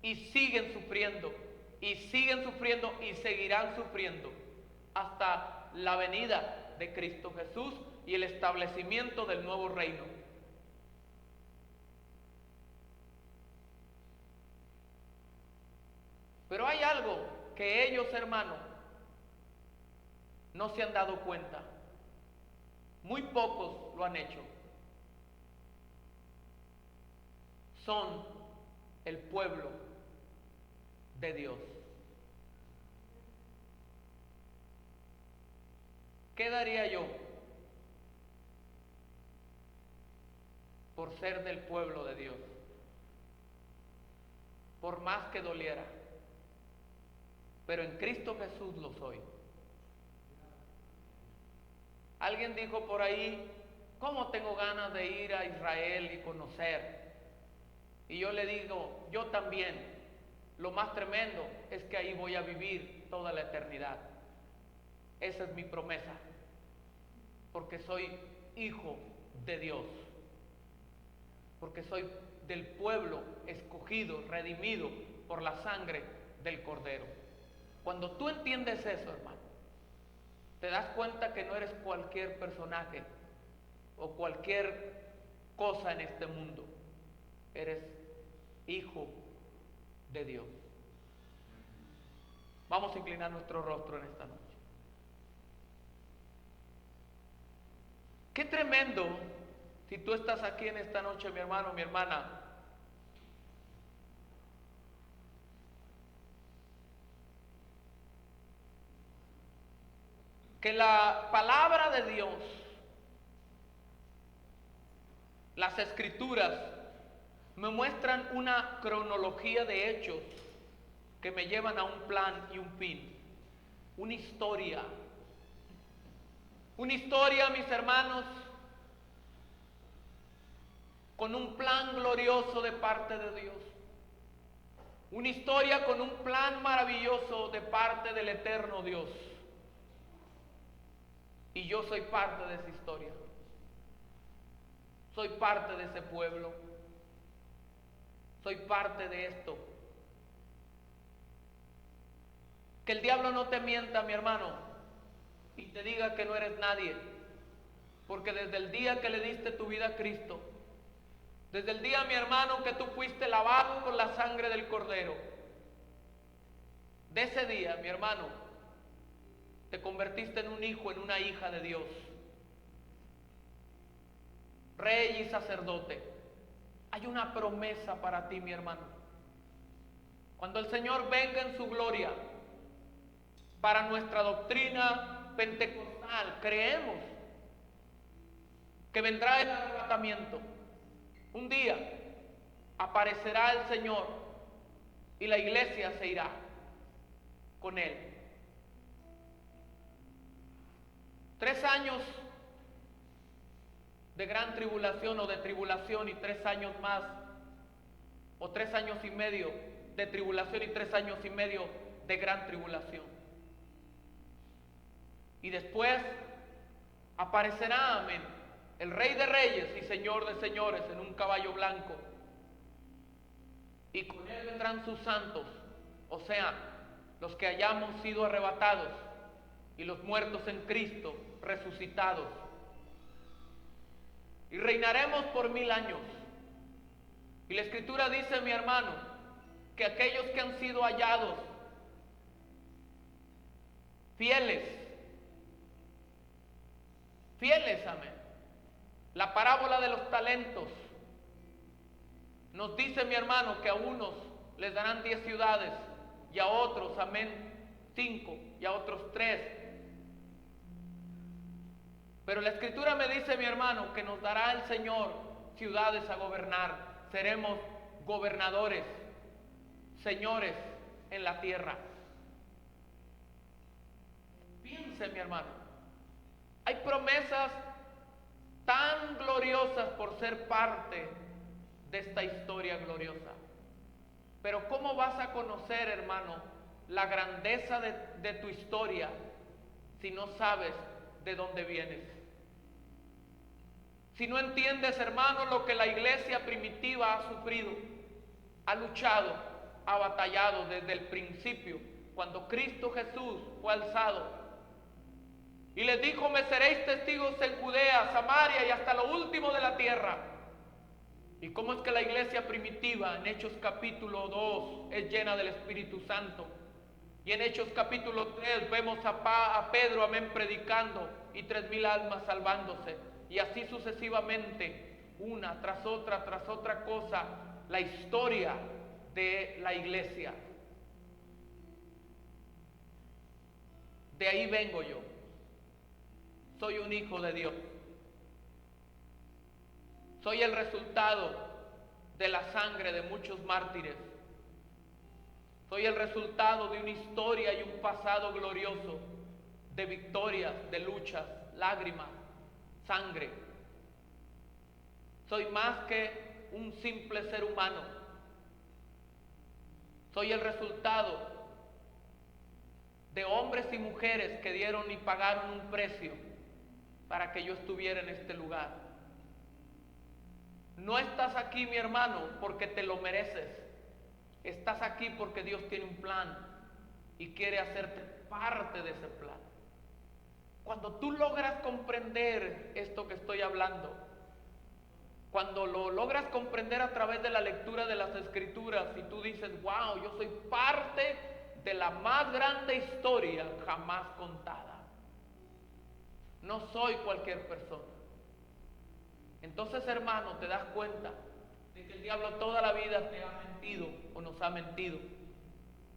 y siguen sufriendo, y siguen sufriendo, y seguirán sufriendo hasta la venida de Cristo Jesús y el establecimiento del nuevo reino. Pero hay algo que ellos, hermanos, no se han dado cuenta. Muy pocos lo han hecho. Son el pueblo de Dios. ¿Qué daría yo por ser del pueblo de Dios? Por más que doliera, pero en Cristo Jesús lo soy. Alguien dijo por ahí: ¿cómo tengo ganas de ir a Israel y conocer? Y yo le digo: yo también. Lo más tremendo es que ahí voy a vivir toda la eternidad. Esa es mi promesa, porque soy hijo de Dios, porque soy del pueblo escogido, redimido por la sangre del Cordero. Cuando tú entiendes eso, hermano, te das cuenta que no eres cualquier personaje o cualquier cosa en este mundo. Eres hijo de Dios. Vamos a inclinar nuestro rostro en esta noche. Qué tremendo si tú estás aquí en esta noche, mi hermano, mi hermana, que la palabra de Dios, las Escrituras, me muestran una cronología de hechos que me llevan a un plan y un fin, una historia. Una historia, mis hermanos, con un plan glorioso de parte de Dios. Una historia con un plan maravilloso de parte del eterno Dios. Y yo soy parte de esa historia. Soy parte de ese pueblo. Soy parte de esto. Que el diablo no te mienta, mi hermano, y te diga que no eres nadie. Porque desde el día que le diste tu vida a Cristo, desde el día, mi hermano, que tú fuiste lavado con la sangre del Cordero, de ese día, mi hermano, te convertiste en un hijo, en una hija de Dios. Rey y sacerdote. Hay una promesa para ti, mi hermano. Cuando el Señor venga en su gloria, para nuestra doctrina pentecostal, creemos que vendrá el arrebatamiento. Un día aparecerá el Señor y la iglesia se irá con Él. 3 años de gran tribulación o de tribulación y 3 años más, o 3 años y medio de tribulación y 3 años y medio de gran tribulación. Y después aparecerá, amén, el Rey de Reyes y Señor de Señores en un caballo blanco. Y con Él vendrán sus santos, o sea, los que hayamos sido arrebatados y los muertos en Cristo, resucitados. Y reinaremos por 1000 años. Y la Escritura dice, mi hermano, que aquellos que han sido hallados fieles, amén. La parábola de los talentos nos dice, mi hermano, que a unos les darán 10 ciudades y a otros, amén, 5 y a otros 3. Pero la Escritura me dice, mi hermano, que nos dará el Señor ciudades a gobernar. Seremos gobernadores, señores en la tierra. Piense, mi hermano, hay promesas tan gloriosas por ser parte de esta historia gloriosa. Pero ¿cómo vas a conocer, hermano, la grandeza de tu historia si no sabes de dónde vienes? Si no entiendes, hermano, lo que la iglesia primitiva ha sufrido, ha luchado, ha batallado desde el principio, cuando Cristo Jesús fue alzado y les dijo, me seréis testigos en Judea, Samaria y hasta lo último de la tierra. ¿Y cómo es que la iglesia primitiva en Hechos capítulo 2 es llena del Espíritu Santo? Y en Hechos capítulo 3 vemos a Pedro, amén, predicando y 3000 almas salvándose. Y así sucesivamente, una tras otra cosa, la historia de la iglesia. De ahí vengo yo. Soy un hijo de Dios. Soy el resultado de la sangre de muchos mártires. Soy el resultado de una historia y un pasado glorioso, de victorias, de luchas, lágrimas, sangre. Soy más que un simple ser humano. Soy el resultado de hombres y mujeres que dieron y pagaron un precio para que yo estuviera en este lugar. No estás aquí, mi hermano, porque te lo mereces. Estás aquí porque Dios tiene un plan y quiere hacerte parte de ese plan. Cuando tú logras comprender esto que estoy hablando, cuando lo logras comprender a través de la lectura de las Escrituras y tú dices, wow, yo soy parte de la más grande historia jamás contada. No soy cualquier persona. Entonces, hermano, te das cuenta de que el diablo toda la vida te ha mentido o nos ha mentido,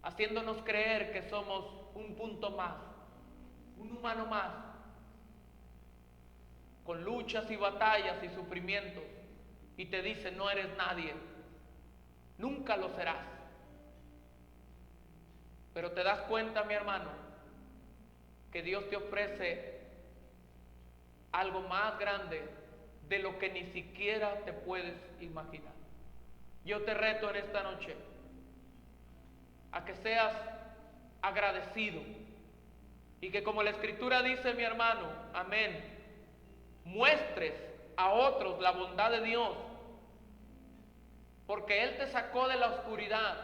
haciéndonos creer que somos un punto más, un humano más, con luchas y batallas y sufrimientos, y te dice, no eres nadie, nunca lo serás. Pero te das cuenta, mi hermano, que Dios te ofrece algo más grande de lo que ni siquiera te puedes imaginar. Yo te reto en esta noche a que seas agradecido Y que como la Escritura dice, mi hermano, amén, muestres a otros la bondad de Dios, porque Él te sacó de la oscuridad.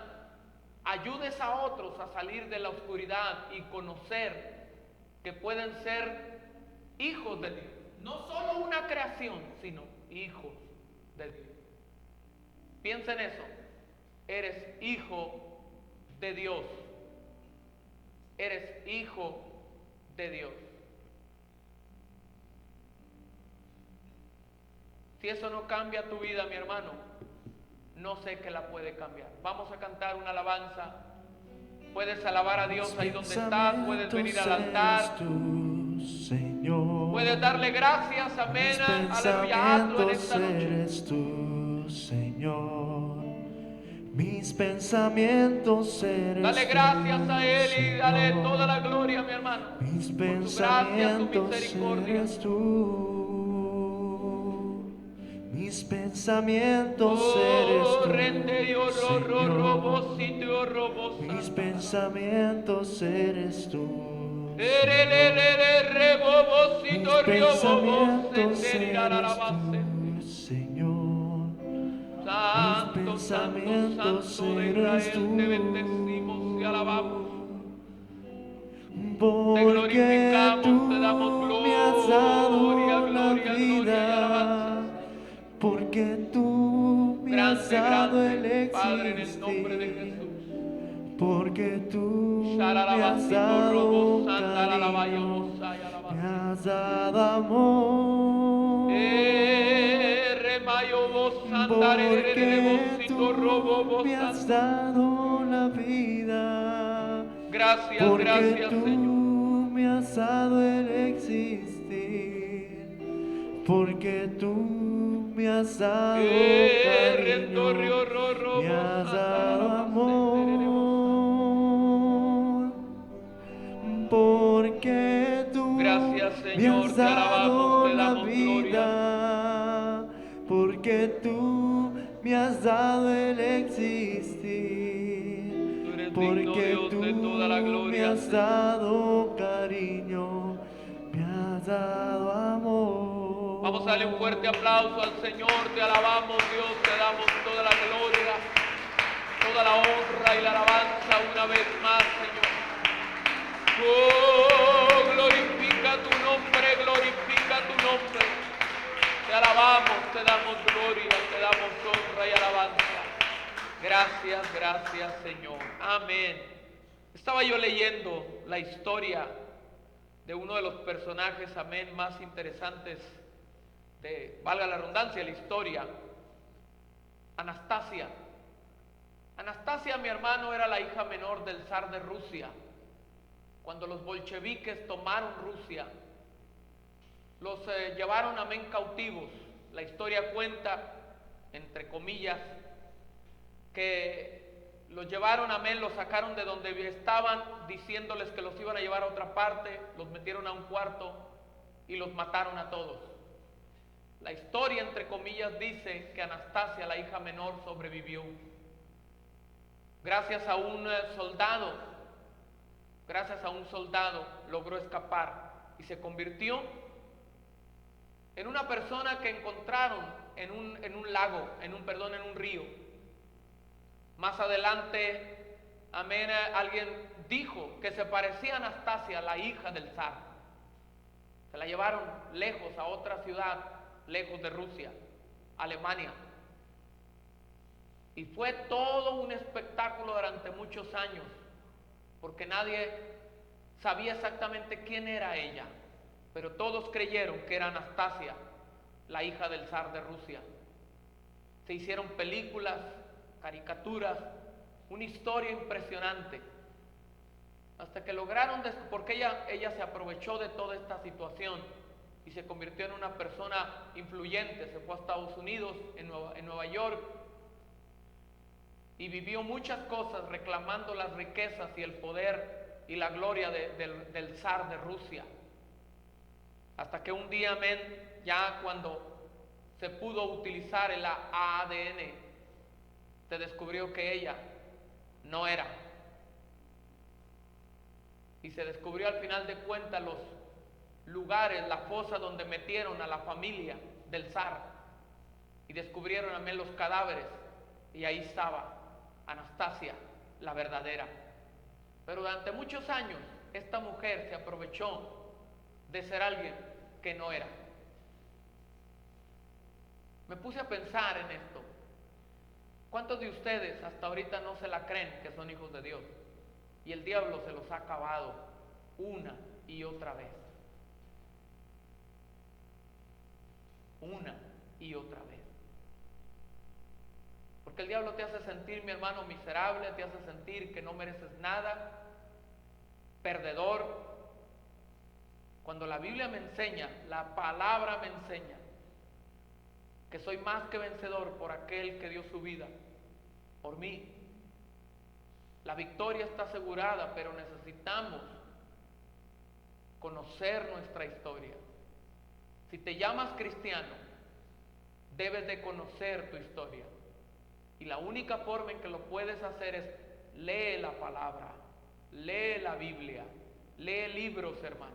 Ayudes a otros a salir de la oscuridad y conocer que pueden ser hijos de Dios. No solo una creación, sino hijos de Dios. Piensa en eso. Eres hijo de Dios. Eres hijo de Dios. Si eso no cambia tu vida, mi hermano, no sé qué la puede cambiar. Vamos a cantar una alabanza. Puedes alabar a Dios ahí donde estás, puedes venir al altar. Tú, Señor. Puedes darle gracias, amén, aleluya, en esta noche. Eres tú, Señor. Mis pensamientos eres Dale gracias a Él y dale Señor. toda la gloria, mi hermano. Mis Por tu gracia, tu pensamientos misericordia. eres tú. Mis pensamientos eres Oh, tú, rende yo ro, robo, Señor. sitio, robo, Mis santa. pensamientos eres tú, Rebobo, mis sitio, riobo, pensamientos senderirá la eres base. tú, Señor. Santo, Mis santo, pensamientos santo de eres Israel, te bendecimos y alabamos. Te Porque glorificamos, tú te damos me has dado gloria, la gloria, gloria y alabanza. vida. Porque tú me has Grande, dado el grande, Padre, en el nombre de existir. Jesús. Porque tú me has Sharalabasito, dado robo, un santa, lalabayo, cariño, bosaya, me alabasito. has dado amor. Remayo, vos, santa, Porque bosito, robo, tú vos, me has santa. dado la vida. Gracias, Porque gracias, tú Señor. me has dado el existir. Porque tú me has dado cariño, me has dado amor. Porque tú Gracias, me Señor, has te alabamos, dado te la damos gloria. vida. Porque tú me has dado el existir. Tú eres digno, Porque Dios, tú de toda la me gloria, has Señor. dado cariño, me has dado amor. Vamos a darle un fuerte aplauso al Señor, te alabamos, Dios, te damos toda la gloria, toda la honra y la alabanza una vez más, Señor. Oh, glorifica tu nombre, glorifica tu nombre. Te alabamos, te damos gloria, te damos honra y alabanza. Gracias, gracias, Señor. Amén. Estaba yo leyendo la historia de uno de los personajes, amén, más interesantes de, valga la redundancia, la historia. Anastasia. Anastasia, mi hermano, era la hija menor del zar de Rusia. Cuando los bolcheviques tomaron Rusia, los llevaron, amén, cautivos. La historia cuenta, entre comillas, que los llevaron, amén, los sacaron de donde estaban, diciéndoles que los iban a llevar a otra parte, los metieron a un cuarto y los mataron a todos. La historia, entre comillas, dice que Anastasia, la hija menor, sobrevivió. Gracias a un soldado, logró escapar y se convirtió en una persona que encontraron en un lago, en un río. Más adelante, amén, alguien dijo que se parecía a Anastasia, la hija del zar. Se la llevaron lejos, a otra ciudad, lejos de Rusia, Alemania. Y fue todo un espectáculo durante muchos años, porque nadie sabía exactamente quién era ella, pero todos creyeron que era Anastasia, la hija del zar de Rusia. Se hicieron películas, caricaturas, una historia impresionante, hasta que lograron, porque ella se aprovechó de toda esta situación y se convirtió en una persona influyente. Se fue a Estados Unidos, en Nueva York, y vivió muchas cosas reclamando las riquezas y el poder y la gloria del zar de Rusia. Hasta que un día, amén, ya cuando se pudo utilizar el ADN, se descubrió que ella no era. y se descubrió al final de cuentas los lugares, la fosa donde metieron a la familia del zar, y descubrieron también los cadáveres, y ahí estaba Anastasia, la verdadera. Pero durante muchos años esta mujer se aprovechó de ser alguien que no era. Me puse a pensar en esto. ¿Cuántos de ustedes hasta ahorita no se la creen que son hijos de Dios? Y el diablo se los ha acabado una y otra vez. Una y otra vez. Porque el diablo te hace sentir, mi hermano, miserable, te hace sentir que no mereces nada, perdedor. Cuando la Biblia me enseña, la palabra me enseña que soy más que vencedor por aquel que dio su vida por mí. La victoria está asegurada, pero necesitamos conocer nuestra historia. Si te llamas cristiano, debes de conocer tu historia. Y la única forma en que lo puedes hacer es lee la palabra, lee la Biblia, lee libros, hermano.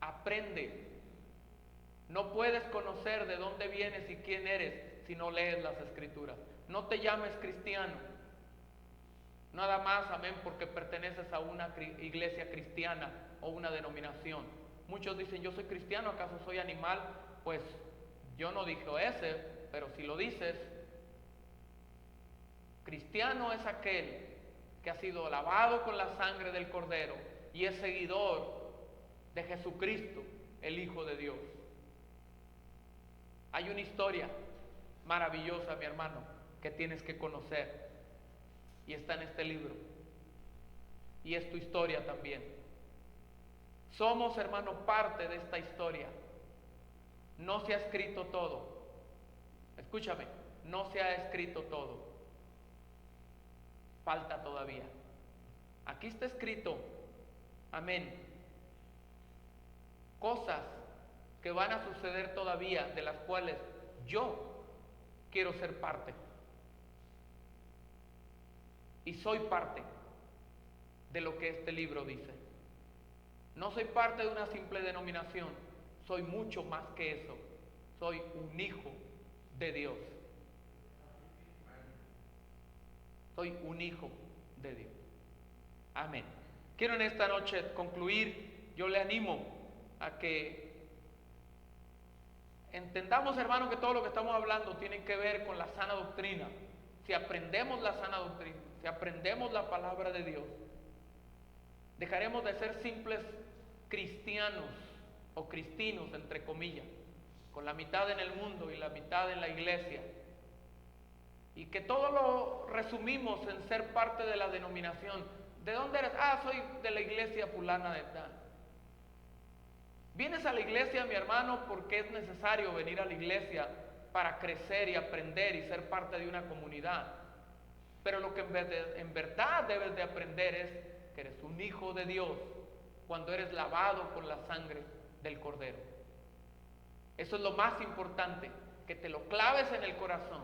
Aprende. No puedes conocer de dónde vienes y quién eres si no lees las Escrituras. No te llames cristiano. Nada más, amén, porque perteneces a una iglesia cristiana o una denominación. Muchos dicen, yo soy cristiano, ¿acaso soy animal? Pues yo no dije ese, pero si lo dices, cristiano es aquel que ha sido lavado con la sangre del Cordero y es seguidor de Jesucristo, el Hijo de Dios. Hay una historia maravillosa, mi hermano, que tienes que conocer. Y está en este libro. Y es tu historia también. Somos, hermano, parte de esta historia. No se ha escrito todo. Escúchame, no se ha escrito todo. Falta todavía. Aquí está escrito, amén, cosas que van a suceder todavía, de las cuales yo quiero ser parte. Y soy parte de lo que este libro dice. No soy parte de una simple denominación, soy mucho más que eso. Soy un hijo de Dios. Soy un hijo de Dios. Amén. Quiero en esta noche concluir. Yo le animo a que entendamos, hermano, que todo lo que estamos hablando tiene que ver con la sana doctrina. Si aprendemos la sana doctrina, si aprendemos la palabra de Dios, dejaremos de ser simples cristianos o cristinos, entre comillas, con la mitad en el mundo y la mitad en la iglesia, y que todo lo resumimos en ser parte de la denominación. ¿De dónde eres? Ah, soy de la iglesia fulana de tal. Vienes a la iglesia, mi hermano, porque es necesario venir a la iglesia para crecer y aprender y ser parte de una comunidad. Pero lo que en verdad debes de aprender es que eres un hijo de Dios cuando eres lavado con la sangre del Cordero. Eso es lo más importante, que te lo claves en el corazón,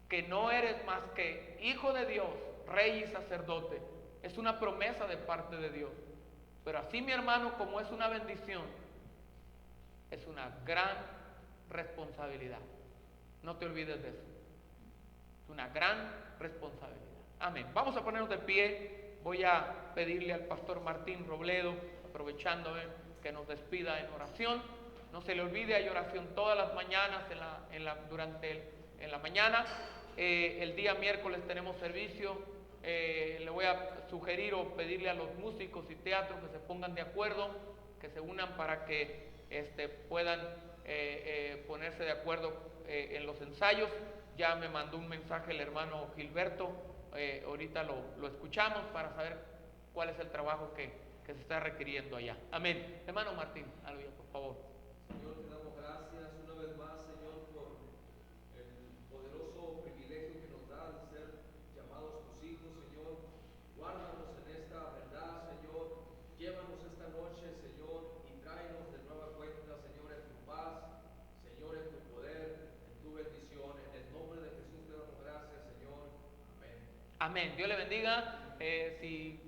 que no eres más que hijo de Dios, rey y sacerdote. Es una promesa de parte de Dios. Pero así, mi hermano, como es una bendición, es una gran responsabilidad. No te olvides de eso. Es una gran responsabilidad. Amén. Vamos a ponernos de pie. Voy a pedirle al pastor Martín Robledo, aprovechando que nos despida en oración. No se le olvide, hay oración todas las mañanas en la mañana. El día miércoles tenemos servicio. Le voy a sugerir o pedirle a los músicos y teatros que se pongan de acuerdo, que se unan para que puedan ponerse de acuerdo en los ensayos. Ya me mandó un mensaje el hermano Gilberto, ahorita lo escuchamos para saber cuál es el trabajo que se está requiriendo allá. Amén. Hermano Martín, aleluya, por favor. Señor, te damos gracias una vez más, Señor, por el poderoso privilegio que nos da de ser llamados tus hijos, Señor. Guárdanos en esta verdad, Señor. Llévanos esta noche, Señor, y tráenos de nueva cuenta, Señor, en tu paz, Señor, en tu poder, en tu bendición. En el nombre de Jesús te damos gracias, Señor. Amén. Amén. Dios le bendiga. Si